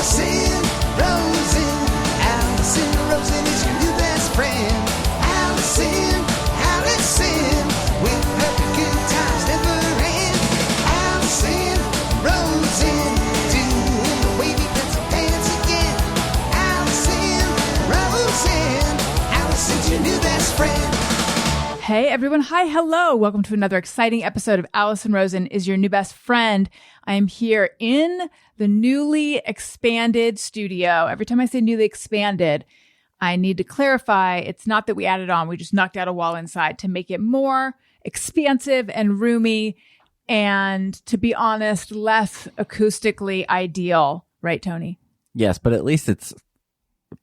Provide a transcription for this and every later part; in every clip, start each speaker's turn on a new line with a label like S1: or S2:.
S1: Allison Rosen. Allison Rosen is your new best friend. Allison, with her good times never end. Allison Rosen, doing the wavy pencil dance again. Allison Rosen, Allison's your new best friend.
S2: Hey everyone, hi, hello. Welcome to another exciting episode of Allison Rosen is your new best friend. I am here in the newly expanded studio. Every time I say newly expanded, I need to clarify, it's not that we added on, we just knocked out a wall inside to make it more expansive and roomy and, to be honest, less acoustically ideal. Right, Tony?
S3: Yes, but at least it's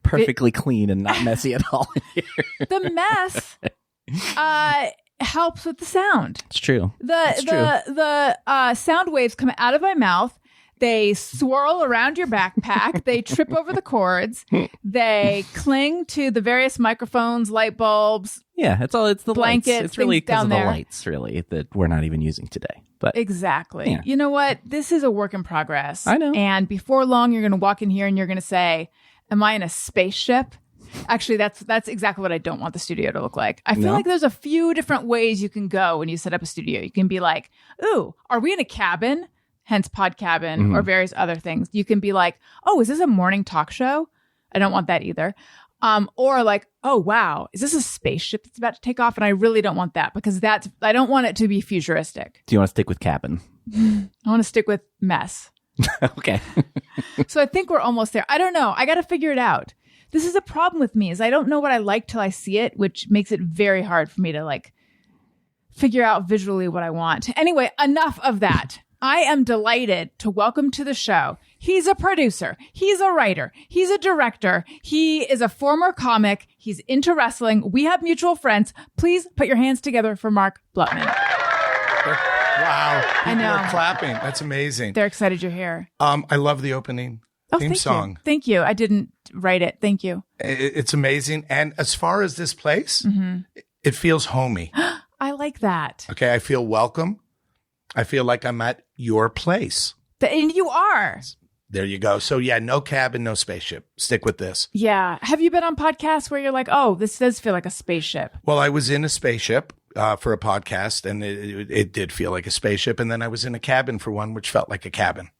S3: perfectly clean and not messy at all in here.
S2: The mess helps with the sound.
S3: It's true.
S2: The sound waves come out of my mouth. They swirl around your backpack. They trip over the cords. They cling to the various microphones, light bulbs.
S3: Yeah, it's the
S2: blankets.
S3: Lights. It's really because
S2: down
S3: of the
S2: there.
S3: lights, really, that we're not even using today. But
S2: exactly.
S3: Yeah.
S2: You know what? This is a work in progress.
S3: I know.
S2: And before long, you're going to walk in here and you're going to say, "Am I in a spaceship?" Actually, that's exactly what I don't want the studio to look like. I feel like there's a few different ways you can go when you set up a studio. You can be like, "Ooh, are we in a cabin?" Hence pod cabin or various other things. You can be like, "Oh, is this a morning talk show?" I don't want that either. Or like, "Oh, wow, is this a spaceship that's about to take off?" And I really don't want that because I don't want it to be futuristic.
S3: Do you want to stick with cabin?
S2: I want to stick with mess.
S3: Okay.
S2: So I think we're almost there. I don't know. I got to figure it out. This is a problem with me is I don't know what I like till I see it, which makes it very hard for me to like figure out visually what I want. Anyway, enough of that. I am delighted to welcome to the show. He's a producer. He's a writer. He's a director. He is a former comic. He's into wrestling. We have mutual friends. Please put your hands together for Mark Blutman.
S4: Wow.
S2: I know.
S4: People are clapping. That's amazing.
S2: They're excited you're here.
S4: I love the opening theme song.
S2: Thank you. I didn't write it. Thank you.
S4: It's amazing. And as far as this place, it feels homey.
S2: I like that.
S4: Okay. I feel welcome. I feel like I'm at your place.
S2: And you are.
S4: There you go. So yeah, no cabin, no spaceship. Stick with this.
S2: Yeah. Have you been on podcasts where you're like, "Oh, this does feel like a spaceship"?
S4: Well, I was in a spaceship for a podcast, and it did feel like a spaceship. And then I was in a cabin for one, which felt like a cabin.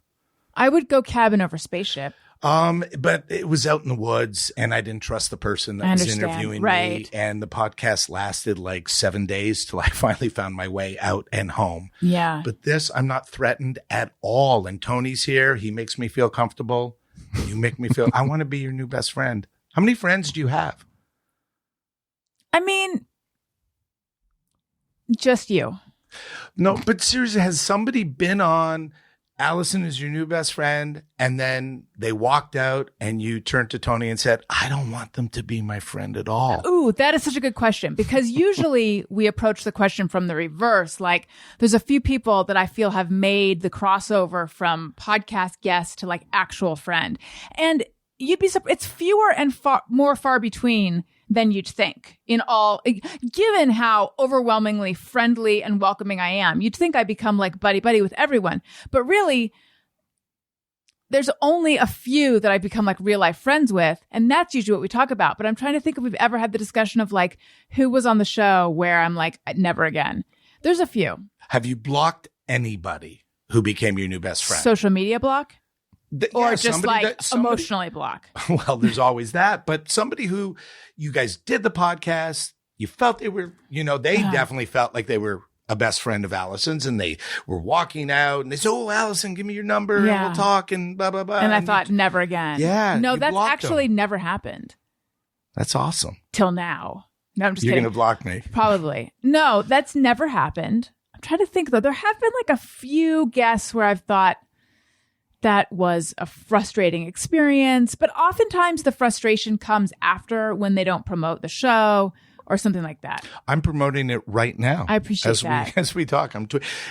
S2: I would go cabin over spaceship.
S4: But it was out in the woods, and I didn't trust the person that was interviewing me. And the podcast lasted like 7 days till I finally found my way out and home.
S2: Yeah.
S4: But this, I'm not threatened at all. And Tony's here. He makes me feel comfortable. You make me feel, I want to be your new best friend. How many friends do you have?
S2: I mean, just you.
S4: No, but seriously, has somebody been on Allison is your new best friend, and then they walked out and you turned to Tony and said, "I don't want them to be my friend at all"?
S2: Ooh, that is such a good question because usually we approach the question from the reverse. Like there's a few people that I feel have made the crossover from podcast guest to like actual friend. And you'd be surprised. It's fewer and far between than you'd think given how overwhelmingly friendly and welcoming I am. You'd think I become like buddy with everyone, but really there's only a few that I become like real life friends with. And that's usually what we talk about. But I'm trying to think if we've ever had the discussion of like who was on the show where I'm like, never again. There's a few.
S4: Have you blocked anybody who became your new best friend?
S2: Social media block? Or
S4: Yeah,
S2: just like emotionally block.
S4: Well, there's always that. But somebody who you guys did the podcast, you felt they were, they definitely felt like they were a best friend of Allison's, and they were walking out and they said, "Oh, Allison, give me your number and we'll talk," and blah, blah, blah.
S2: And I thought, never again.
S4: Yeah.
S2: No, that's actually never happened.
S4: That's awesome.
S2: Till now. No, I'm just
S4: You're
S2: kidding.
S4: You're going to block me.
S2: Probably. No, that's never happened. I'm trying to think though. There have been like a few guests where I've thought, that was a frustrating experience, but oftentimes the frustration comes after when they don't promote the show or something like that.
S4: I'm promoting it right now.
S2: I appreciate that.
S4: As we talk,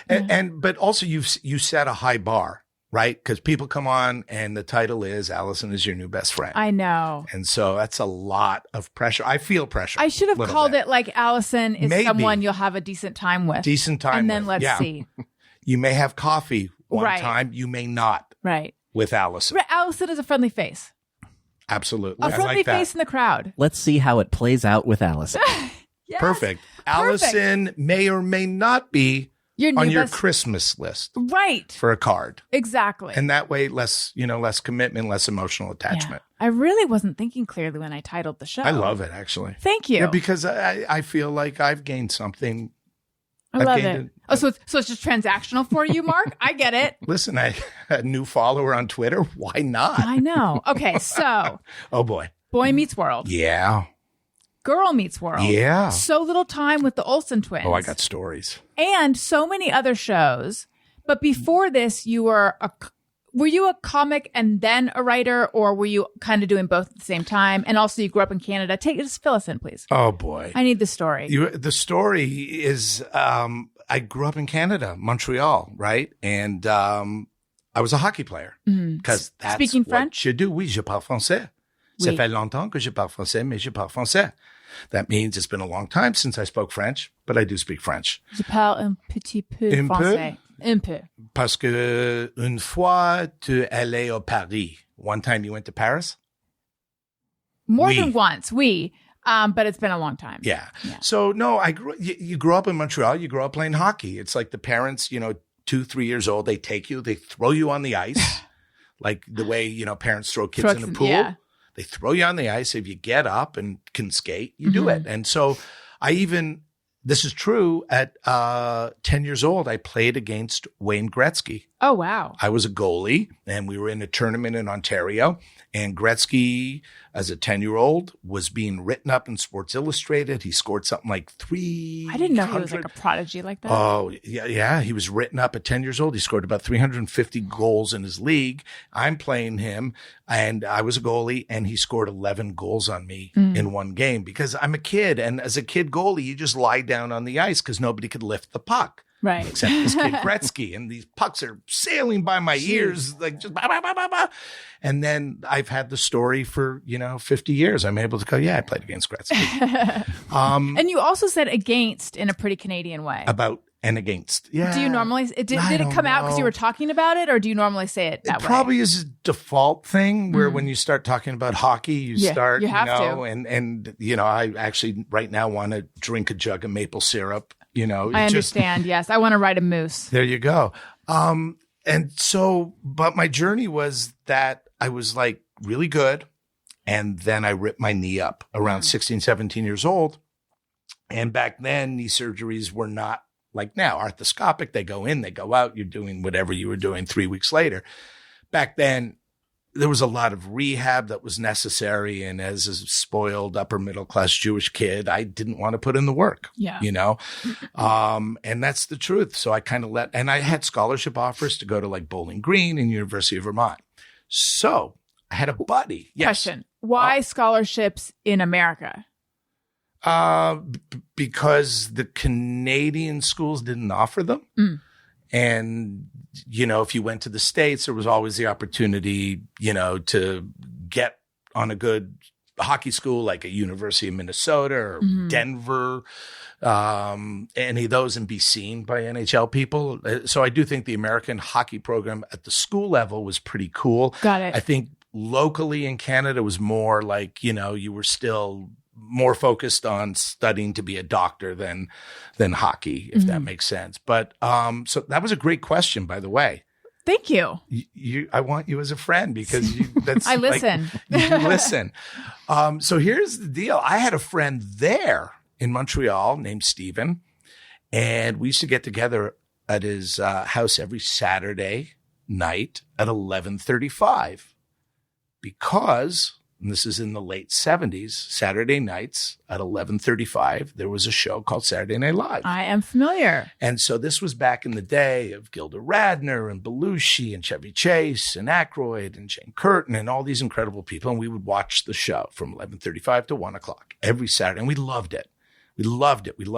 S4: but also you set a high bar, right? Because people come on and the title is Allison is your new best friend.
S2: I know.
S4: And so that's a lot of pressure. I feel pressure.
S2: I should have called it like Allison is someone you'll have a decent time with.
S4: Decent time
S2: and then
S4: with.
S2: let's see.
S4: You may have coffee one time. You may not.
S2: Right.
S4: with Allison.
S2: Allison is a friendly face.
S4: Absolutely.
S2: A friendly
S4: I like that.
S2: face in the crowd.
S3: Let's see how it plays out with Allison.
S2: Yes.
S4: Perfect. Allison may or may not be on your Christmas list
S2: right
S4: for a card.
S2: Exactly.
S4: And that way, less commitment, less emotional attachment.
S2: Yeah. I really wasn't thinking clearly when I titled the show.
S4: I love it, actually.
S2: Thank you.
S4: Yeah, because I feel like I've gained something.
S2: I love it. So it's just transactional for you, Mark? I get it.
S4: Listen, I a new follower on Twitter. Why not?
S2: I know. Okay, so.
S4: Oh, boy.
S2: Boy Meets World.
S4: Yeah.
S2: Girl Meets World.
S4: Yeah.
S2: So Little Time with the Olson twins.
S4: Oh, I got stories.
S2: And so many other shows. But before this, were you a comic and then a writer, or were you kind of doing both at the same time? And also you grew up in Canada. Just fill us in, please.
S4: Oh, boy.
S2: I need the story.
S4: The story is I grew up in Canada, Montreal, right? And I was a hockey player because that's
S2: Speaking
S4: what
S2: French?
S4: je do. Oui, je parle français.
S2: Oui.
S4: Ça fait longtemps que je parle français, mais je parle français. That means it's been a long time since I spoke French, but I do speak French.
S2: Je parle un petit peu
S4: Un peu?
S2: français. Un peu.
S4: Parce que une fois tu allais au Paris. One time you went to Paris?
S2: More
S4: Oui.
S2: than once. But it's been a long time.
S4: Yeah. So no, you grew up in Montreal, you grew up playing hockey. It's like the parents, 2-3 years old, they take you, they throw you on the ice, like the way, parents throw kids in a pool.
S2: Yeah.
S4: They throw you on the ice. If you get up and can skate, you do it. And so this is true, at 10 years old, I played against Wayne Gretzky.
S2: Oh, wow.
S4: I was a goalie, and we were in a tournament in Ontario. And Gretzky, as a 10-year-old, was being written up in Sports Illustrated. He scored something like 300.
S2: I didn't know he was like a prodigy like that.
S4: Oh, yeah. He was written up at 10 years old. He scored about 350 goals in his league. I'm playing him, and I was a goalie, and he scored 11 goals on me in one game because I'm a kid. And as a kid goalie, you just lie down on the ice because nobody could lift the puck.
S2: Right.
S4: Except this kid Gretzky, and these pucks are sailing by my ears, like just bah, bah, bah, bah, bah. And then I've had the story for 50 years. I'm able to go, yeah, I played against Gretzky.
S2: And you also said against in a pretty Canadian way.
S4: About and against, yeah.
S2: Do you normally did it
S4: don't
S2: come out because you
S4: know.
S2: were talking about it, or do you normally say it that way?
S4: Probably is a default thing where when you start talking about hockey, you start,
S2: you have to.
S4: and I actually right now want to drink a jug of maple syrup.
S2: I understand. Yes. I want to ride a moose.
S4: There you go. And so, but my journey was that I was like really good. And then I ripped my knee up around 16, 17 years old. And back then, knee surgeries were not like now, arthroscopic. They go in, they go out. You're doing whatever you were doing 3 weeks later. Back then, there was a lot of rehab that was necessary. And as a spoiled upper middle class Jewish kid, I didn't want to put in the work, and that's the truth. So I kind of and I had scholarship offers to go to like Bowling Green and University of Vermont. So I had a buddy. Yes.
S2: Question. Why scholarships in America?
S4: Because the Canadian schools didn't offer them. And, if you went to the States, there was always the opportunity, to get on a good hockey school like a University of Minnesota or Denver, any of those, and be seen by NHL people. So I do think the American hockey program at the school level was pretty cool.
S2: Got it.
S4: I think locally in Canada was more like, you were still more focused on studying to be a doctor than hockey, if that makes sense. But so that was a great question, by the way.
S2: Thank you.
S4: I want you as a friend because that's
S2: I listen.
S4: Like, you listen. So here's the deal. I had a friend there in Montreal named Steven, and we used to get together at his house every Saturday night at 11:35 because, and this is in the late 70s, Saturday nights at 11:35, there was a show called Saturday Night Live.
S2: I am familiar.
S4: And so this was back in the day of Gilda Radner and Belushi and Chevy Chase and Aykroyd and Jane Curtin and all these incredible people. And we would watch the show from 11:35 to 1 o'clock every Saturday. And we loved it.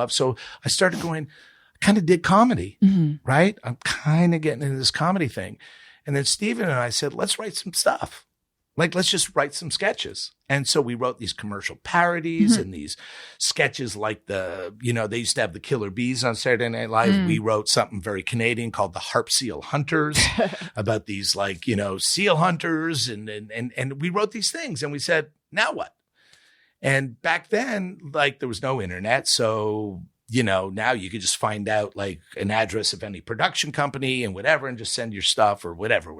S4: So I started going, I kind of did comedy, right? I'm kind of getting into this comedy thing. And then Steven and I said, let's write some stuff. Like, let's just write some sketches. And so we wrote these commercial parodies and these sketches like they used to have the Killer Bees on Saturday Night Live. We wrote something very Canadian called the Harp Seal Hunters about these seal hunters. And we wrote these things and we said, now what? And back then, there was no internet. So, now you could just find out an address of any production company and whatever, and just send your stuff or whatever.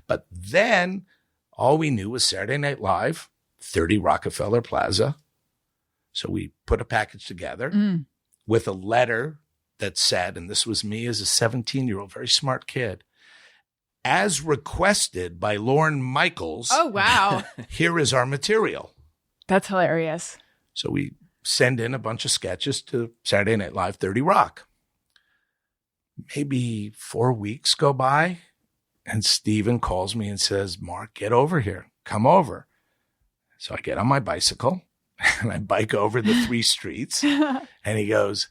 S4: But then all we knew was Saturday Night Live, 30 Rockefeller Plaza. So we put a package together with a letter that said, and this was me as a 17-year-old, very smart kid, as requested by Lorne Michaels.
S2: Oh, wow.
S4: Here is our material.
S2: That's hilarious.
S4: So we send in a bunch of sketches to Saturday Night Live, 30 Rock. Maybe 4 weeks go by. And Steven calls me and says, Mark, get over here. Come over. So I get on my bicycle and I bike over the 3 streets. And he goes,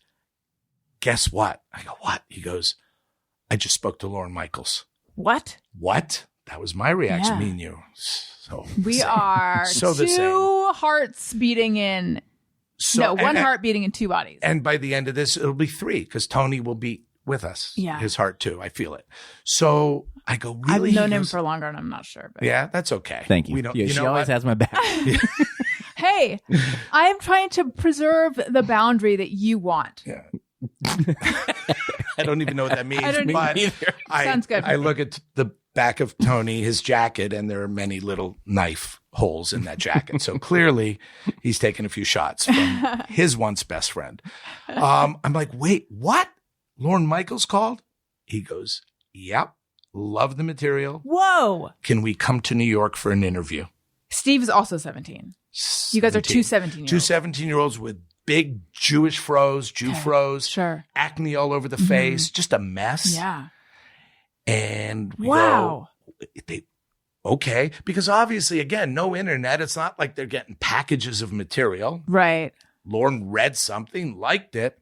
S4: guess what? I go, what? He goes, I just spoke to Lorne Michaels.
S2: What?
S4: What? That was my reaction.
S2: Yeah.
S4: Me and you. So
S2: we are
S4: so the same.
S2: 2 hearts beating in. One heart beating in 2 bodies.
S4: And by the end of this, it'll be 3 because Tony will be with us.
S2: Yeah.
S4: His heart too. I feel it. So I go, really?
S2: I've known him for longer and I'm not sure. But.
S4: Yeah, that's okay.
S3: Thank you.
S4: We don't,
S3: she always has my back.
S2: Hey, I'm trying to preserve the boundary that you want.
S4: Yeah. I don't even know what that means.
S2: I don't
S4: but
S2: either. Sounds good.
S4: I look at the back of Tony, his jacket, and there are many little knife holes in that jacket. So clearly he's taken a few shots from his once best friend. I'm like, wait, what? Lorne Michaels called? He goes, yep. Love the material.
S2: Whoa.
S4: Can we come to New York for an interview?
S2: Steve is also 17. You guys are 2 17-year-olds.
S4: 2 17-year-olds with big Jewish froze, Jew froze,
S2: sure,
S4: acne all over the face, just a mess.
S2: Yeah.
S4: And we
S2: wow.
S4: Okay. Because obviously, again, no internet. It's not like they're getting packages of material.
S2: Right.
S4: Lorne read something, liked it.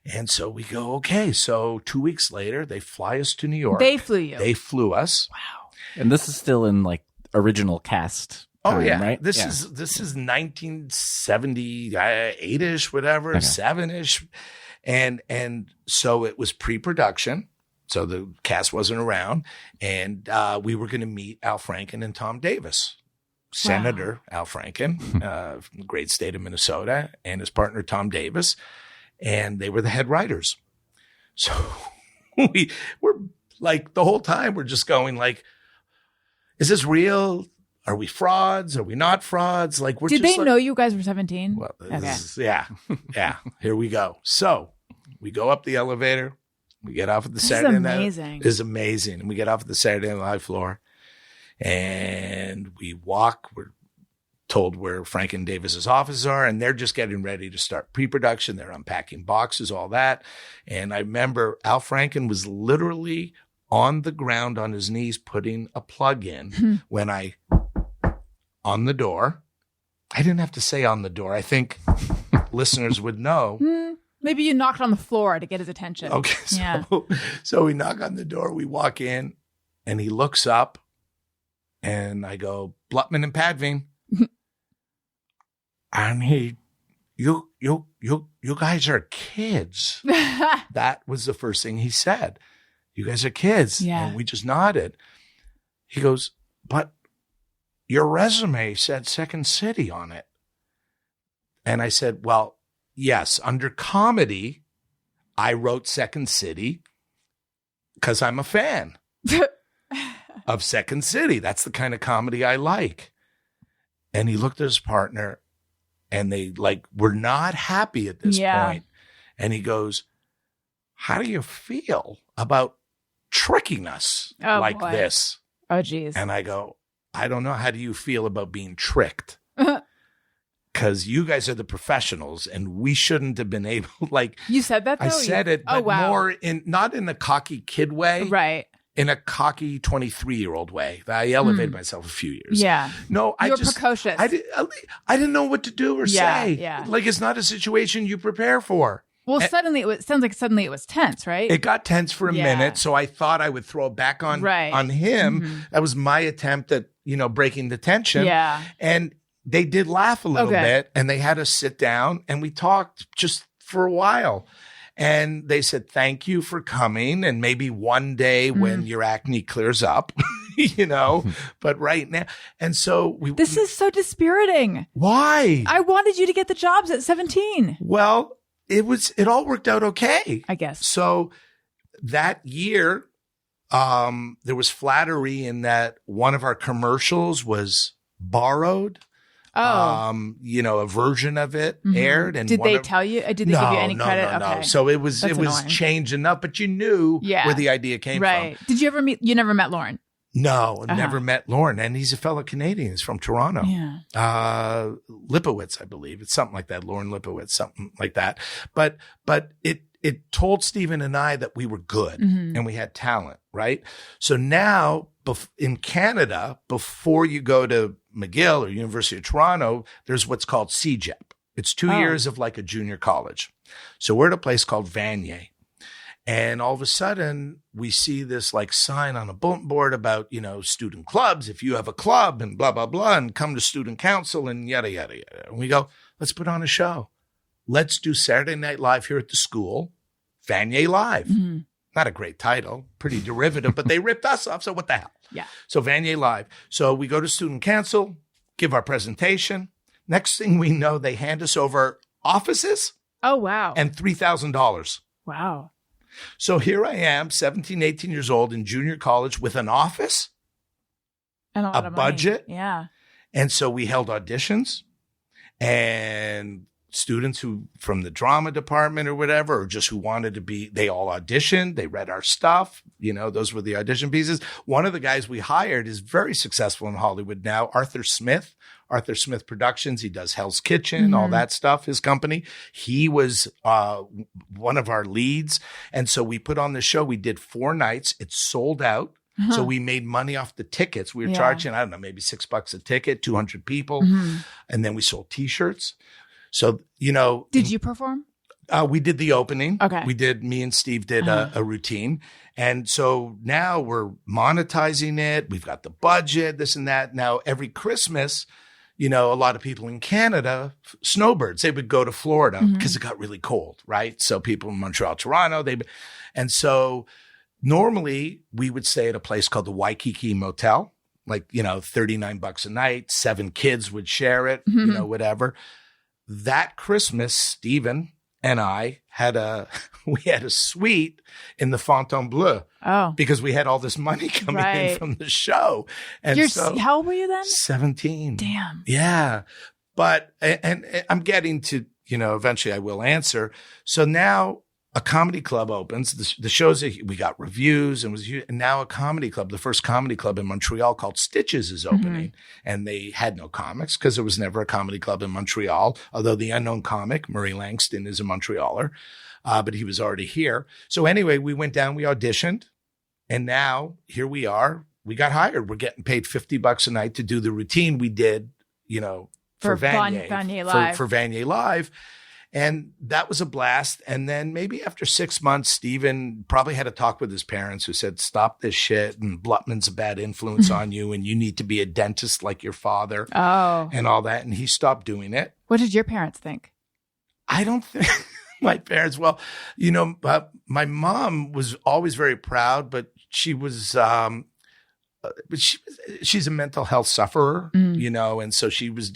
S4: And so we go, okay. So 2 weeks later, they fly us to New York.
S2: They flew you.
S4: They flew us.
S2: Wow.
S3: And this is still in original cast.
S4: Oh yeah,
S3: right?
S4: This is 1978-ish, whatever, 7-ish, and so it was pre-production, so the cast wasn't around, and we were going to meet Al Franken and Tom Davis, Senator Al Franken, from the great state of Minnesota, and his partner Tom Davis, and they were the head writers. So we were the whole time we're just going is this real? Are we frauds? Are we not frauds?
S2: Did they know you guys were 17?
S4: Well, yeah. Here we go. So we go up the elevator. We get off at the Saturday Night.
S2: Amazing.
S4: It's amazing. And we get off at the Saturday Night Live floor, and we walk. We're told where Frank and Davis's offices are, and they're just getting ready to start pre-production. They're unpacking boxes, all that. And I remember Al Franken was literally on the ground on his knees putting a plug in when on the door. I didn't have to say on the door. I think listeners would know.
S2: Maybe you knocked on the floor to get his attention.
S4: Okay. So we knock on the door. We walk in and he looks up and I go, Blutman and Padveen. And you guys are kids. That was the first thing he said. You guys are kids.
S2: Yeah.
S4: And we just nodded. He goes, but your resume said Second City on it. And I said, well, yes, under comedy, I wrote Second City because I'm a fan of Second City. That's the kind of comedy I like. And he looked at his partner and they were not happy at this point. And he goes, how do you feel about tricking us this?
S2: Oh, geez.
S4: And I go, I don't know. How do you feel about being tricked? Because you guys are the professionals and we shouldn't have been able,
S2: You said that though?
S4: I said it, but more not in a cocky kid way.
S2: Right.
S4: In a cocky 23-year-old way. I elevated myself a few years.
S2: Yeah.
S4: No,
S2: You're precocious.
S4: I didn't know what to do or say.
S2: Yeah.
S4: It's not a situation you prepare for.
S2: Well, suddenly it was tense, right?
S4: It got tense for a
S2: Yeah.
S4: minute, so I thought I would throw it back on
S2: Right.
S4: on him.
S2: Mhm.
S4: That was my attempt at, breaking the tension.
S2: Yeah.
S4: And they did laugh a little
S2: Okay.
S4: bit, and they had us sit down, and we talked just for a while. And they said, thank you for coming. And maybe one day when your acne clears up, but right now. And so
S2: This is so dispiriting.
S4: why?
S2: I wanted you to get the jobs at 17.
S4: Well, it all worked out okay.
S2: I guess.
S4: So that year, there was flattery in that one of our commercials was borrowed.
S2: Oh.
S4: A version of it aired. And
S2: Did
S4: one
S2: they
S4: of-
S2: tell you? Did they give you any credit?
S4: No.
S2: Okay.
S4: So it was
S2: That's annoying.
S4: changed enough, but you knew
S2: Yeah.
S4: where the idea came
S2: Right.
S4: from.
S2: Did you ever you never met Lorne?
S4: No, never met Lorne, and he's a fellow Canadian. He's from Toronto.
S2: Yeah.
S4: Lipowitz, I believe. It's something like that. Lorne Lipowitz, something like that. But it told Stephen and I that we were good and we had talent, right? So now in Canada, before you go to McGill or University of Toronto, there's what's called CJEP. It's 2 years of like a junior college. So we're at a place called Vanier. And all of a sudden, we see this like sign on a bulletin board about, student clubs. If you have a club and blah, blah, blah, and come to student council and yada, yada, yada. And we go, let's put on a show. Let's do Saturday Night Live here at the school, Vanier Live.
S2: Mm-hmm.
S4: Not a great title, pretty derivative, but they ripped us off. So what the hell?
S2: Yeah.
S4: So Vanier Live. So we go to student council, give our presentation. Next thing we know, they hand us over offices
S2: Oh, wow.
S4: and $3,000.
S2: Wow.
S4: So here I am, 17, 18 years old in junior college with an office.
S2: And a lot of money.
S4: budget?
S2: Yeah.
S4: And so we held auditions, and students who from the drama department or whatever, or just who wanted to be, they all auditioned. They read our stuff. Those were the audition pieces. One of the guys we hired is very successful in Hollywood now, Arthur Smith Productions. He does Hell's Kitchen, all that stuff, his company. He was one of our leads. And so we put on the show. We did 4 nights. It sold out. So we made money off the tickets. We were charging, I don't know, maybe $6 a ticket, 200 people. And then we sold T-shirts. So,
S2: Did you perform?
S4: we did the opening.
S2: Okay.
S4: Me and Steve did a routine. And so now we're monetizing it. We've got the budget, this and that. Now, every Christmas, a lot of people in Canada, snowbirds, they would go to Florida because it got really cold, right? So people in Montreal, Toronto, and so normally we would stay at a place called the Waikiki Motel, like, $39 a night, 7 kids would share it, whatever. That Christmas, Stephen and I had a suite in the Fontainebleau because we had all this money coming in from the show. And
S2: How old were you then?
S4: 17.
S2: Damn.
S4: Yeah. But, and I'm getting to, eventually I will answer. So now a comedy club opens. The shows, we got reviews and now a comedy club, the first comedy club in Montreal called Stitches is opening. And they had no comics because there was never a comedy club in Montreal, although the unknown comic, Murray Langston, is a Montrealer, but he was already here. So anyway, we went down, we auditioned, and now here we are. We got hired. We're getting paid $50 a night to do the routine we did, for
S2: Vanier Live.
S4: For Vanier Live. And that was a blast. And then maybe after 6 months, Stephen probably had a talk with his parents who said, stop this shit. And Blutman's a bad influence on you. And you need to be a dentist like your father.
S2: Oh.
S4: And all that. And he stopped doing it.
S2: What did your parents think?
S4: I don't think my parents, my mom was always very proud, but she was, she's a mental health sufferer, and so she was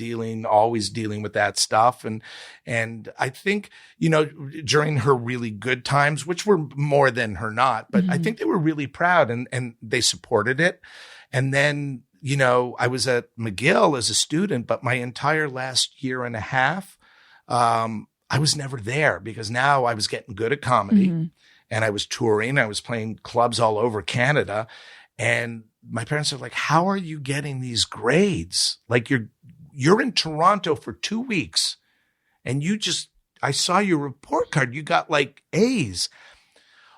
S4: always dealing with that stuff. And I think, during her really good times, which were more than her not, but I think they were really proud and they supported it. And then, I was at McGill as a student, but my entire last year and a half, I was never there because now I was getting good at comedy and I was touring. I was playing clubs all over Canada. And my parents are like, how are you getting these grades? Like you're in Toronto for 2 weeks and I saw your report card. You got like A's.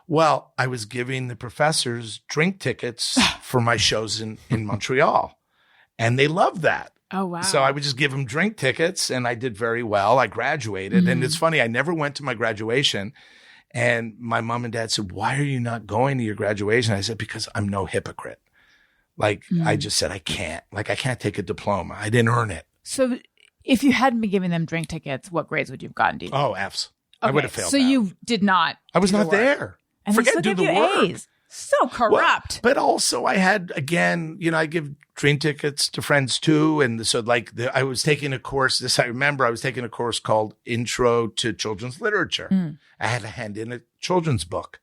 S4: Well, I was giving the professors drink tickets for my shows in Montreal, and they loved that.
S2: Oh, wow.
S4: So I would just give them drink tickets, and I did very well. I graduated. And it's funny, I never went to my graduation. And my mom and dad said, "Why are you not going to your graduation?" I said, "Because I'm no hypocrite." Like, I just said, I can't take a diploma. I didn't earn it.
S2: So if you hadn't been giving them drink tickets, what grades would you have gotten? Do you think?
S4: Oh, Fs. I would have failed.
S2: So
S4: out.
S2: you did not.
S4: I was
S2: do the
S4: not
S2: work.
S4: there.
S2: And
S4: Forget
S2: they still
S4: do
S2: give
S4: the
S2: you
S4: work.
S2: A's. So corrupt.
S4: Well, but also I had, again, I give drink tickets to friends too. And so I was taking a course, I remember I was taking a course called Intro to Children's Literature. I had to hand in a children's book.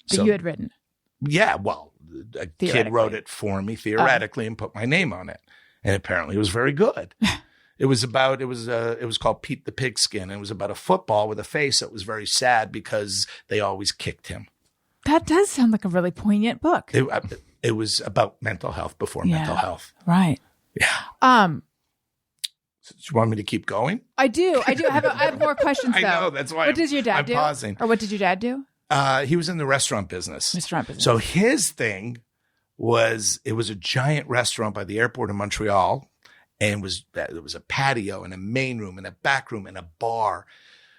S2: That you had written.
S4: Yeah, well, a kid wrote it for me theoretically and put my name on it. And apparently it was very good. It was called Pete the Pigskin. And it was about a football with a face that was very sad because they always kicked him.
S2: That does sound like a really poignant book.
S4: It was about mental health before mental health.
S2: Right.
S4: Yeah. So do you want me to keep going?
S2: I do. I have more questions, though.
S4: I know. That's why
S2: What does your dad do?
S4: Pausing.
S2: Or what did your dad do?
S4: He was in the restaurant business. So his thing was, it was a giant restaurant by the airport in Montreal. And there was a patio and a main room and a back room and a bar.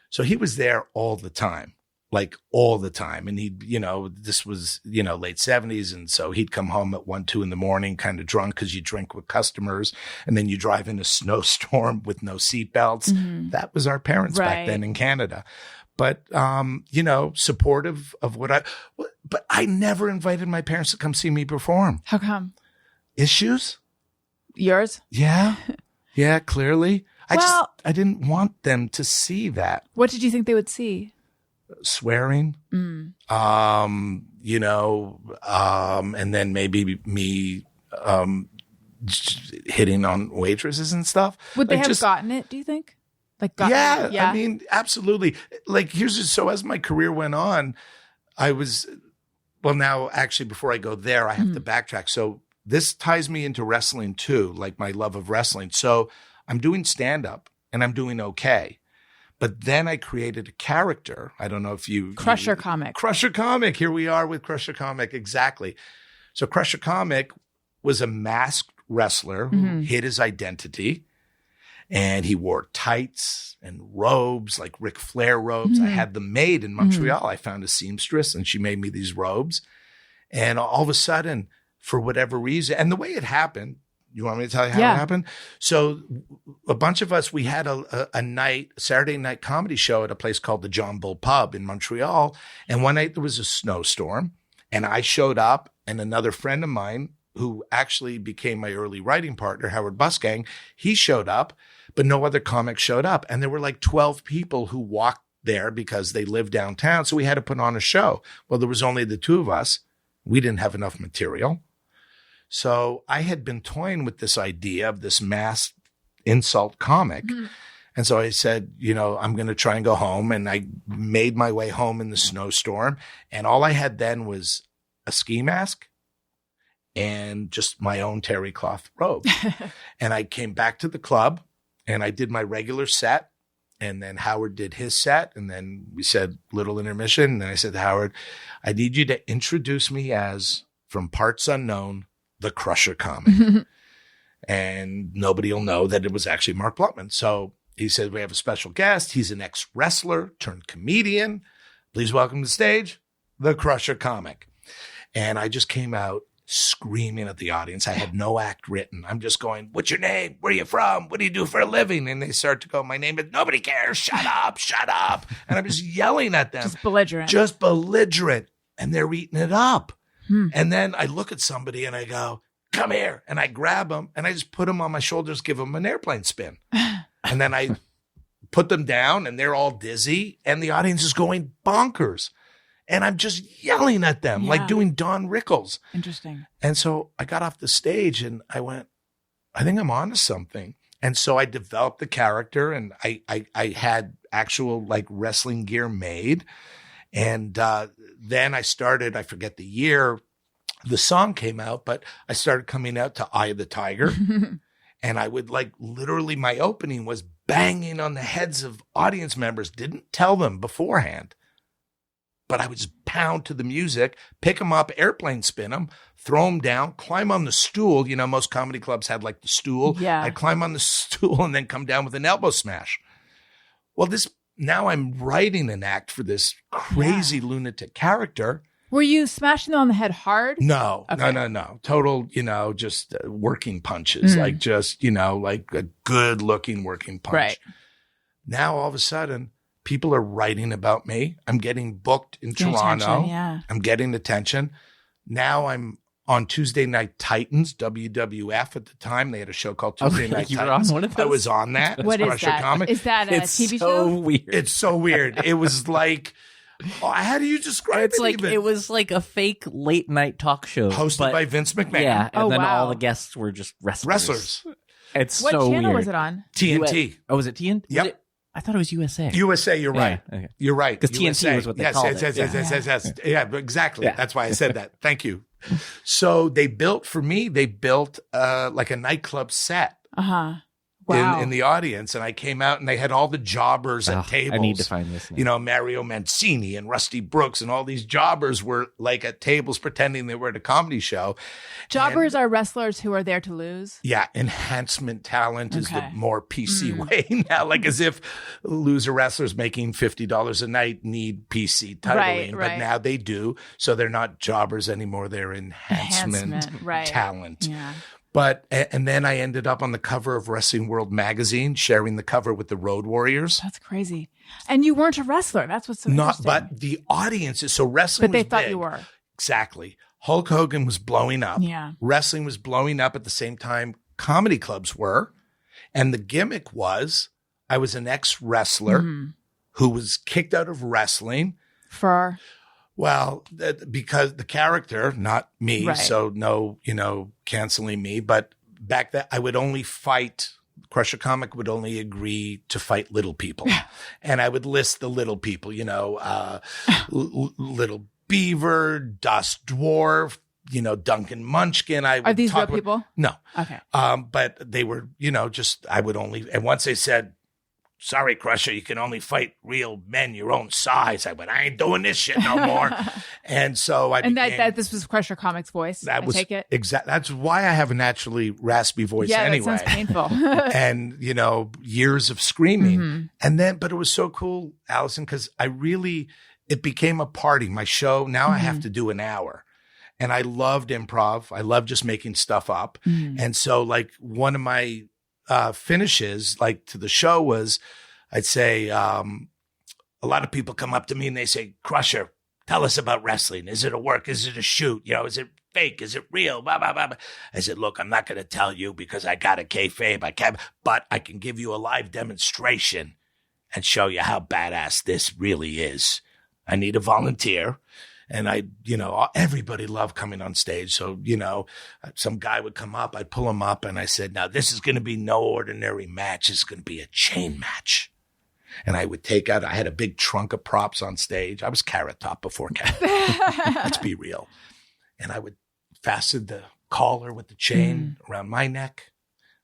S4: So he was there all the time. Like all the time. And this was, late 70s. And so he'd come home at 1, 2 in the morning, kind of drunk because you drink with customers. And then you drive in a snowstorm with no seatbelts. That was our parents back then in Canada. But, supportive of but I never invited my parents to come see me perform.
S2: How come?
S4: Issues?
S2: Yours?
S4: Yeah. Yeah, clearly. I didn't want them to see that.
S2: What did you think they would see?
S4: Swearing, and then maybe me hitting on waitresses and stuff.
S2: Would they have gotten it, do you think?
S4: Yeah, I mean, absolutely. So as my career went on, now actually before I go there, I have to backtrack. So this ties me into wrestling too, like my love of wrestling. So I'm doing stand-up and I'm doing okay. But then I created a character. I don't know if
S2: Crusher Comic.
S4: Crusher Comic. Here we are with Crusher Comic. Exactly. So Crusher Comic was a masked wrestler who hid his identity. And he wore tights and robes, like Ric Flair robes. I had them made in Montreal. I found a seamstress and she made me these robes. And all of a sudden, for whatever reason, and the way it happened, you want me to tell you how it happened? So a bunch of us, we had a Saturday night comedy show at a place called the John Bull Pub in Montreal. And one night there was a snowstorm and I showed up, and another friend of mine who actually became my early writing partner, Howard Busgang, he showed up, but no other comic showed up. And there were like 12 people who walked there because they lived downtown. So we had to put on a show. Well, there was only the two of us. We didn't have enough material. So I had been toying with this idea of this mass insult comic. And so I said, I'm going to try and go home. And I made my way home in the snowstorm. And all I had then was a ski mask and just my own terry cloth robe. And I came back to the club and I did my regular set. And then Howard did his set. And then we said little intermission. And then I said to Howard, I need you to introduce me as, from parts unknown, the Crusher Comic. And nobody will know that it was actually Mark Blutman. So he said, we have a special guest. He's an ex-wrestler turned comedian. Please welcome to the stage, the Crusher Comic. And I just came out screaming at the audience. I had no act written. I'm just going, what's your name? Where are you from? What do you do for a living? And they start to go, my name is, nobody cares. Shut up, shut up. And I'm just yelling at them. Just belligerent. And they're eating it up. And then I look at somebody and I go, come here. And I grab them and I just put them on my shoulders, give them an airplane spin. And then I put them down and they're all dizzy and the audience is going bonkers. And I'm just yelling at them like doing Don Rickles.
S2: Interesting.
S4: And so I got off the stage and I went, I think I'm onto something. And so I developed the character and I had actual like wrestling gear made. And then I started, I forget the year the song came out, but I started coming out to Eye of the Tiger. And I would literally my opening was banging on the heads of audience members, didn't tell them beforehand, but I would just pound to the music, pick them up, airplane spin them, throw them down, climb on the stool. You know, most comedy clubs had like the stool.
S2: Yeah.
S4: I'd climb on the stool and then come down with an elbow smash. Well, now I'm writing an act for this crazy lunatic character.
S2: Were you smashing them on the head hard?
S4: No,
S2: Okay.
S4: no. Total, just working punches, like just, like a good looking working punch.
S2: Right.
S4: Now, all of a sudden, people are writing about me. I'm getting booked in Toronto.
S2: Attention, yeah.
S4: I'm getting attention. Now I'm on Tuesday Night Titans, WWF at the time. They had a show called Tuesday Night
S3: you were
S4: Titans.
S3: on one of
S4: I
S3: those?
S4: was on that.
S2: What is
S4: Crusher
S2: that?
S4: Comic.
S2: Is that a
S3: It's
S2: TV
S3: so
S2: show?
S3: weird.
S4: It's so weird. It was like, how do you describe
S3: It's
S4: it
S3: like
S4: even?
S3: it was like a fake late night talk show
S4: Hosted by Vince McMahon.
S3: Yeah, and
S2: Oh,
S3: then
S2: wow.
S3: all the guests were just wrestlers.
S4: Wrestlers.
S3: It's
S2: What
S3: so
S2: channel
S3: weird.
S2: was it on?
S4: TNT.
S3: Oh, was it TNT?
S4: Yep.
S3: I thought it was USA.
S4: USA, you're right.
S3: Yeah, okay.
S4: You're right.
S3: 'Cause TNT
S4: USA.
S3: was what they
S4: yes,
S3: called
S4: yes,
S3: it.
S4: yes. Yeah, exactly.
S3: Yeah.
S4: That's why I said that. Thank you. So they built like a nightclub set
S2: Uh-huh. Wow.
S4: in the audience. And I came out and they had all the jobbers at
S3: Oh,
S4: tables.
S3: I need to find this now.
S4: Mario Mancini and Rusty Brooks and all these jobbers were like at tables pretending they were at a comedy show.
S2: Jobbers are wrestlers who are there to lose.
S4: Yeah, enhancement talent is the
S2: Okay.
S4: more PC way now, like as if loser wrestlers making $50 a night need PC titling,
S2: Right.
S4: but now they do. So they're not jobbers anymore; they're enhancement
S2: right.
S4: talent.
S2: Yeah.
S4: But and then I ended up on the cover of Wrestling World magazine, sharing the cover with the Road Warriors.
S2: That's crazy. And you weren't a wrestler. That's what's so interesting.
S4: But the audience is so wrestling.
S2: But they
S4: was
S2: thought
S4: big.
S2: you were.
S4: Exactly. Hulk Hogan was blowing up.
S2: Yeah.
S4: Wrestling was blowing up at the same time comedy clubs were. And the gimmick was I was an ex-wrestler who was kicked out of wrestling.
S2: For
S4: Well, because the character, not me,
S2: Right.
S4: so no, canceling me. But back then, I would only fight. Crusher Comic would only agree to fight little people, and I would list the little people. Little Beaver, Dust Dwarf, Duncan Munchkin.
S2: are these real people?
S4: No,
S2: Okay.
S4: but they were, I would only. And once they said, "Sorry, Crusher, you can only fight real men your own size," I went, "I ain't doing this shit no more." And so
S2: And that this was Crusher Comics' voice.
S4: that
S2: I
S4: was
S2: take it.
S4: exactly. That's why I have a naturally raspy voice
S2: Yeah,
S4: anyway.
S2: that sounds painful.
S4: And years of screaming,
S2: Mm-hmm.
S4: and then, but it was so cool, Allison, because it became a party. My show now I
S2: Mm-hmm.
S4: have to do an hour. And I loved improv. I love just making stuff up.
S2: Mm-hmm.
S4: And so like one of my finishes like to the show was I'd say a lot of people come up to me and they say, "Crusher, tell us about wrestling. Is it a work? Is it a shoot? Is it fake? Is it real?" Blah, blah, blah, blah. I said, "Look, I'm not going to tell you because I got a kayfabe. I can't, but I can give you a live demonstration and show you how badass this really is. I need a volunteer." And everybody loved coming on stage. So, some guy would come up, I'd pull him up and I said, "Now this is going to be no ordinary match. It's going to be a chain match." And I would I had a big trunk of props on stage. I was Carrot Top before Carrot Top. Let's be real. And I would fasten the collar with the chain around my neck.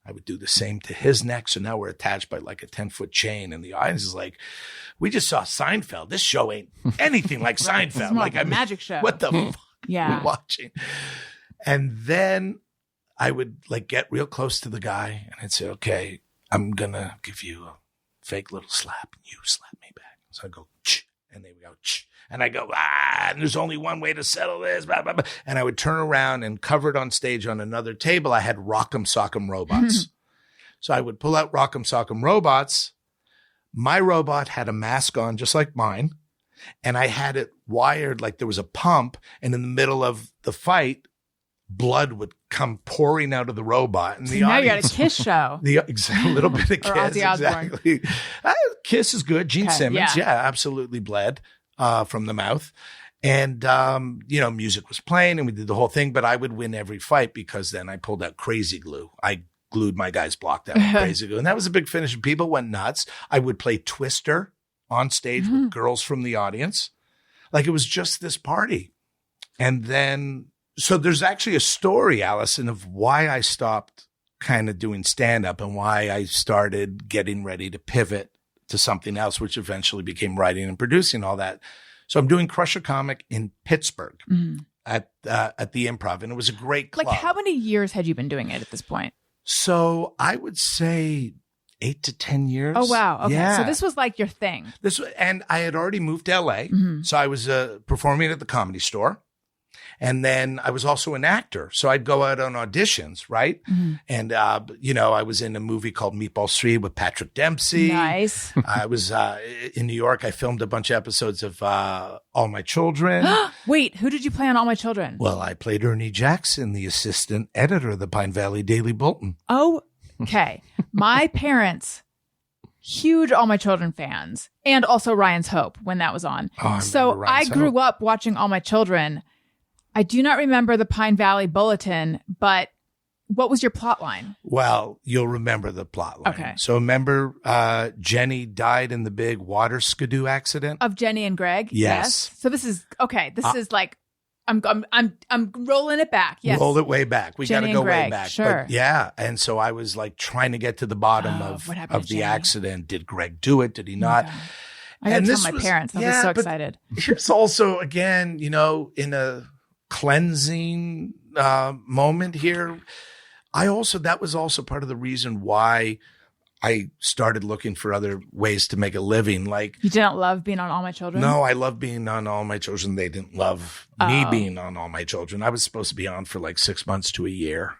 S4: I would do the same to his neck. So now we're attached by like a 10-foot chain. And the audience is like, "We just saw Seinfeld. This show ain't anything like Seinfeld."
S2: This is more like a magic show.
S4: What the fuck
S2: Yeah.
S4: are we watching? And then I would like get real close to the guy and I'd say, "Okay, I'm going to give you a fake little slap and you slap me back." So I go, "Ch," and they would go, "Ch," and I go, and there's only one way to settle this, blah, blah, blah. And I would turn around and covered on stage on another table, I had Rock'em Sock'em Robots. So I would pull out Rock'em Sock'em Robots. My robot had a mask on just like mine. And I had it wired like there was a pump. And in the middle of the fight, blood would come pouring out of the robot. And the
S2: Now you got
S4: audience,
S2: a Kiss show.
S4: a little bit of
S2: Or
S4: Kiss.
S2: Ozzy Osbourne.
S4: Exactly. Kiss is good. Gene
S2: Okay,
S4: Simmons.
S2: yeah.
S4: Yeah, absolutely bled from the mouth. And, music was playing and we did the whole thing, but I would win every fight because then I pulled out crazy glue. I glued my guy's block down with crazy glue. And that was a big finish. And people went nuts. I would play Twister on stage with girls from the audience. Like it was just this party. And then, so there's actually a story, Allison, of why I stopped kind of doing stand-up and why I started getting ready to pivot to something else, which eventually became writing and producing all that. So I'm doing Crush a Comic in Pittsburgh at the Improv, and it was a great club.
S2: Like, how many years had you been doing it at this point?
S4: So I would say 8 to 10 years.
S2: Oh, wow. Okay.
S4: Yeah.
S2: So this was like your thing.
S4: And I had already moved to LA. So I was performing at the Comedy Store. And then I was also an actor. So I'd go out on auditions, right? And, I was in a movie called Meatballs 3 with Patrick Dempsey.
S2: Nice.
S4: I was in New York. I filmed a bunch of episodes of All My Children.
S2: Wait, who did you play on All My Children?
S4: Well, I played Ernie Jackson, the assistant editor of the Pine Valley Daily Bulletin.
S2: Oh, okay. My parents, huge All My Children fans, and also Ryan's Hope when that was on. So I grew up watching All My Children. I do not remember the Pine Valley Bulletin, but what was your plot line?
S4: Well, you'll remember the plot line.
S2: Okay.
S4: So remember Jenny died in the big water skidoo accident?
S2: Of Jenny and Greg?
S4: Yes.
S2: So this is, okay, this is like, I'm rolling it back. Yes.
S4: Roll it way back. We got to
S2: Jenny
S4: go
S2: and Greg,
S4: way back.
S2: sure.
S4: But yeah. And so I was like trying to get to the bottom of
S2: what happened to
S4: the
S2: Jenny?
S4: accident. Did Greg do it? Did he not?
S2: I gotta
S4: And
S2: tell
S4: this
S2: my
S4: was-
S2: parents. I was
S4: yeah,
S2: so
S4: but
S2: excited.
S4: Here's also, again, in a cleansing moment here. That was also part of the reason why I started looking for other ways to make a living. Like,
S2: You didn't love being on All My Children?
S4: no, I love being on All My Children. They didn't love me being on All My Children. I was supposed to be on for like 6 months to a year.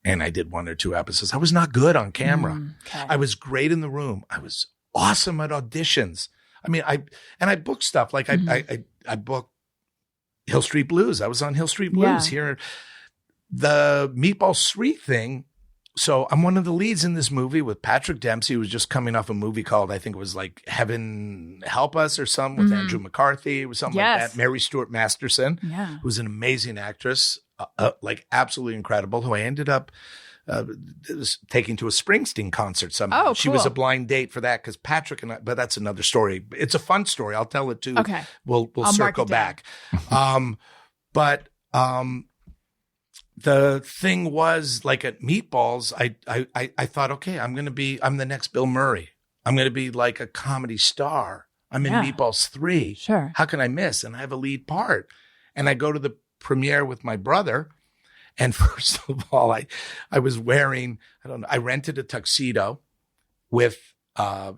S4: And I did 1 or 2 episodes. I was not good on camera.
S2: Okay.
S4: I was great in the room. I was awesome at auditions. I mean, I booked stuff. Like I booked Hill Street Blues. I was on Hill Street Blues here. The Meatballs 3 thing. So I'm one of the leads in this movie with Patrick Dempsey, who was just coming off a movie called, I think it was like Heaven Help Us or something with Andrew McCarthy. It was something like that. Mary Stuart Masterson, who's an amazing actress, like absolutely incredible, who I ended up taking to a Springsteen concert somehow.
S2: Oh,
S4: She was a
S2: cool.
S4: blind date for that because Patrick and I, but that's another story. It's a fun story. I'll tell it too.
S2: Okay.
S4: We'll
S2: I'll mark
S4: circle
S2: it down.
S4: back. The thing was, like at Meatballs, I thought, okay, I'm the next Bill Murray. I'm going to be like a comedy star. I'm in Meatballs 3.
S2: Sure.
S4: How can I miss? And I have a lead part. And I go to the premiere with my brother. And first of all, I was wearing, I rented a tuxedo with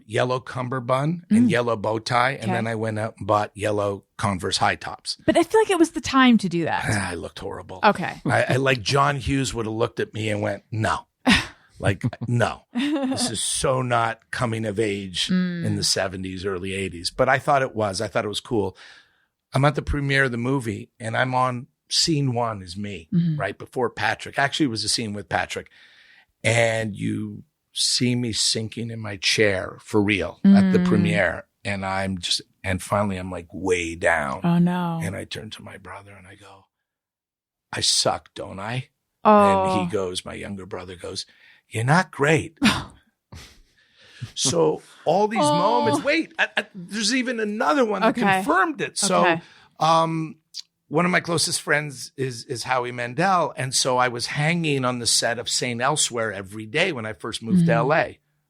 S4: yellow cummerbund and yellow bow tie. And then I went out and bought yellow Converse high tops.
S2: But I feel like it was the time to do that.
S4: I looked horrible.
S2: Okay.
S4: I like John Hughes would have looked at me and went, no. Like, no, this is so not coming of age in the 70s, early 80s. But I thought it was. I thought it was cool. I'm at the premiere of the movie and I'm on scene 1 is me, right before Patrick. Actually, it was a scene with Patrick. And you see me sinking in my chair for real at the premiere. And and finally I'm like way down.
S2: Oh, no.
S4: And I turn to my brother and I go, I suck, don't I?
S2: Oh.
S4: And he goes, my younger brother goes, you're not great. So all these moments, wait, there's even another one that confirmed it. So one of my closest friends is Howie Mandel. And so I was hanging on the set of St. Elsewhere every day when I first moved to LA,